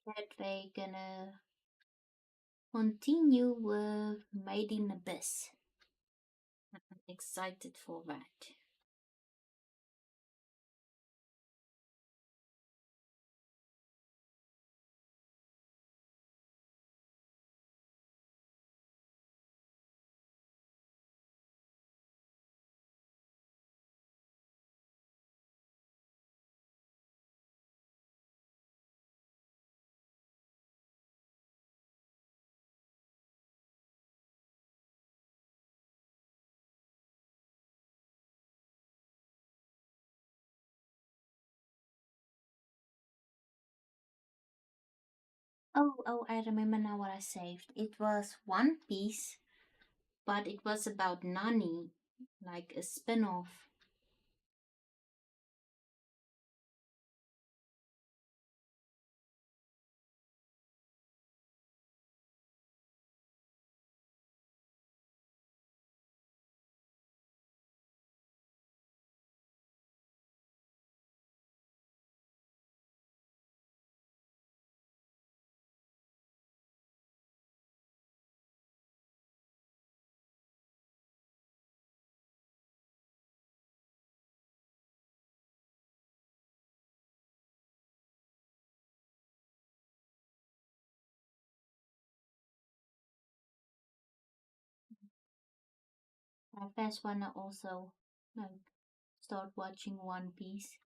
That they gonna continue with Made in Abyss. I'm excited for that. Oh, I remember now what I saved. It was One Piece, but it was about Nani, like a spin off. I first wanna also like start watching One Piece.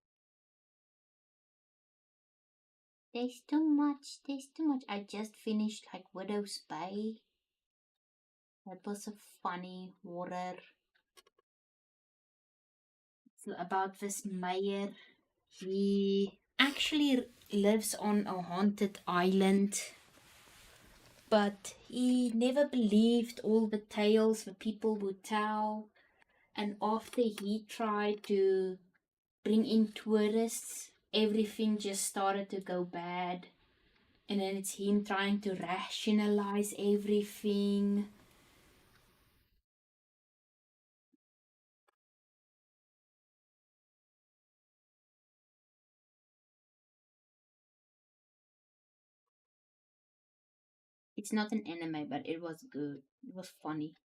There's too much. There's too much. I just finished like Widow's Bay. That was a funny horror. It's about this mayor. He actually lives on a haunted island, but he never believed all the tales the people would tell. And after he tried to bring in tourists, everything just started to go bad. And then it's him trying to rationalize everything. It's not an anime, but it was good. It was funny.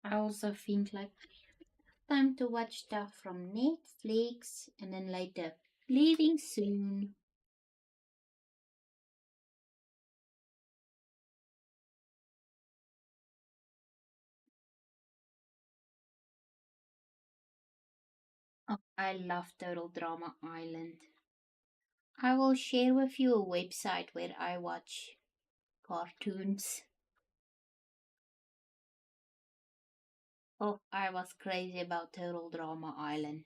I also think like time to watch stuff from Netflix and then later leaving soon. Oh, I love Total Drama Island. I will share with you a website where I watch cartoons. Oh, I was crazy about Total Drama Island.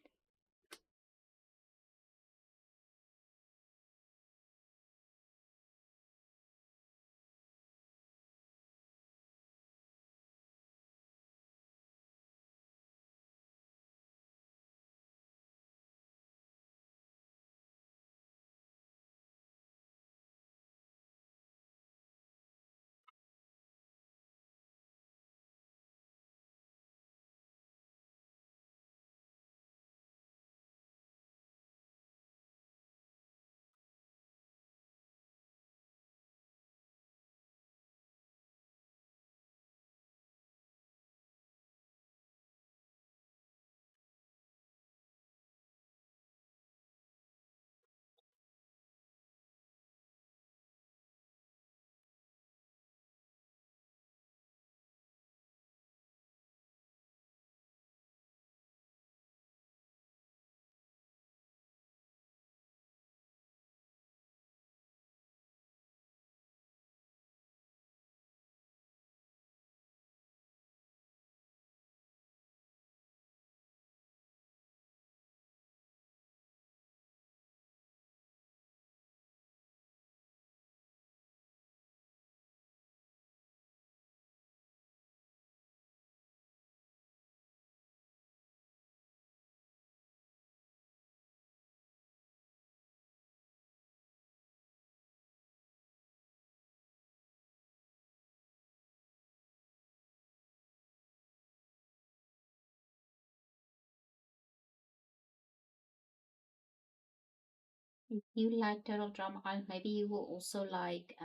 If you like Total Drama Island, maybe you will also like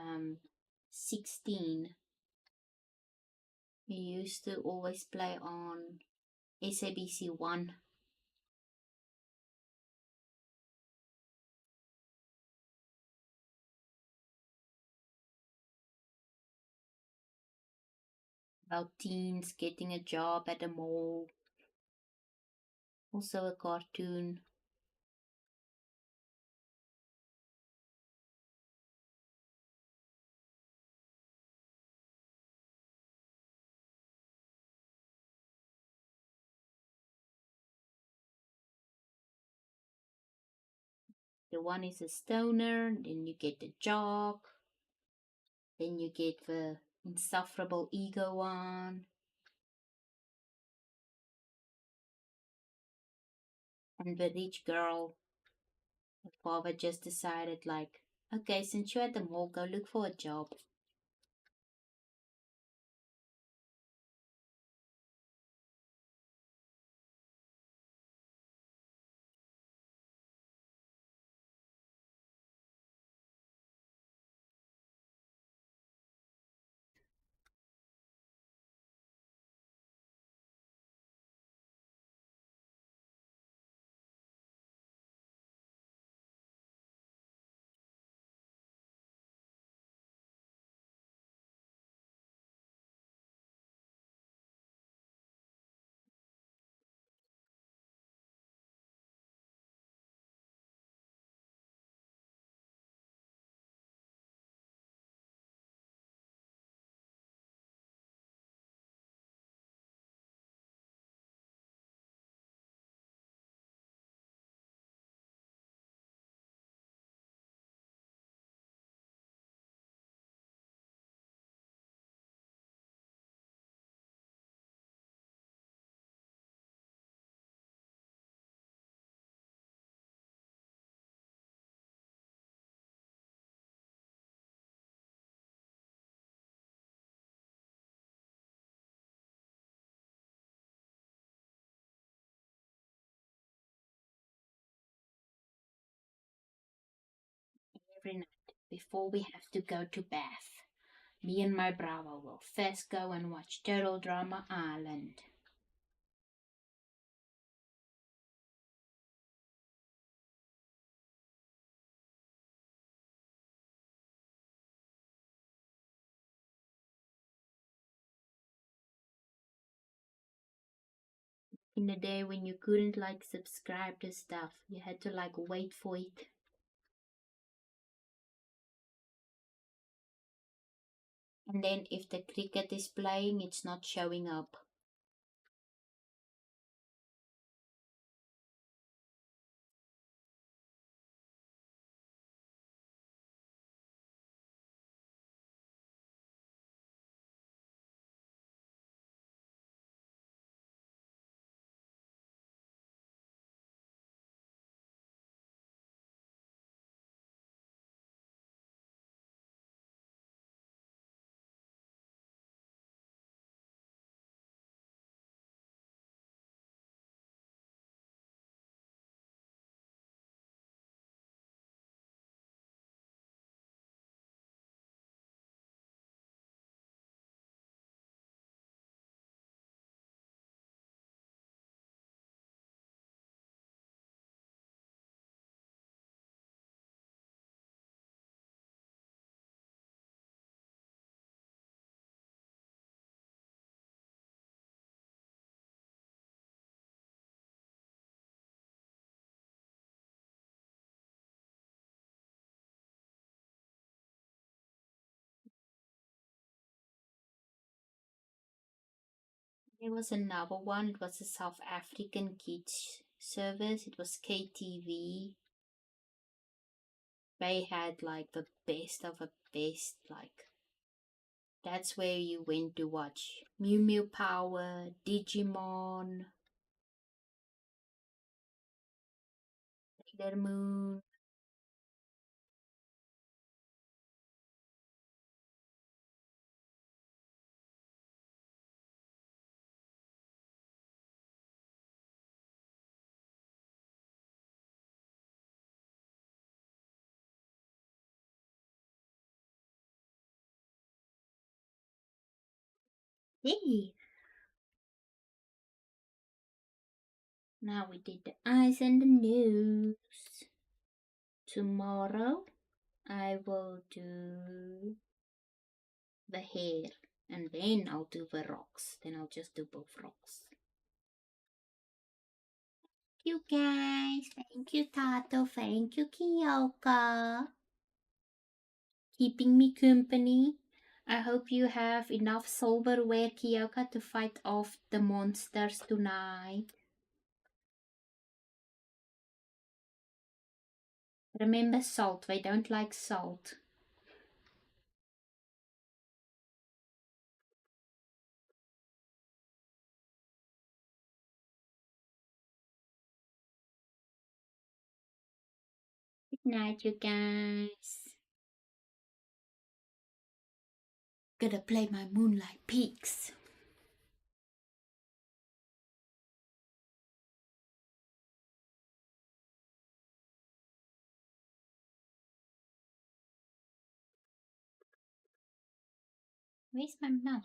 16. You used to always play on SABC 1 about teens getting a job at a mall. Also a cartoon. The one is a stoner, then you get the jock, then you get the insufferable ego one, and the rich girl. The father just decided, like, okay, since you're at the mall, go look for a job. Every night before we have to go to bath. Me and my brother will first go and watch Total Drama Island. In the day when you couldn't like subscribe to stuff, you had to like wait for it. And then if the cricket is playing, it's not showing up. There was another one. It was a South African kids service. It was KTV. They had like the best of the best. Like that's where you went to watch Mew Mew Power, Digimon, Sailor Moon. Hey, now we did the eyes and the nose. Tomorrow I will do the hair and then I'll do the rocks. Then I'll just do both rocks. Thank you guys. Thank you, Tato. Thank you, Kyoka. Keeping me company. I hope you have enough silverware, Kyoka, to fight off the monsters tonight. Remember salt. They don't like salt. Good night, you guys. Gonna play my Moonlight Peaks. Where's my mouth?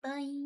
Bye.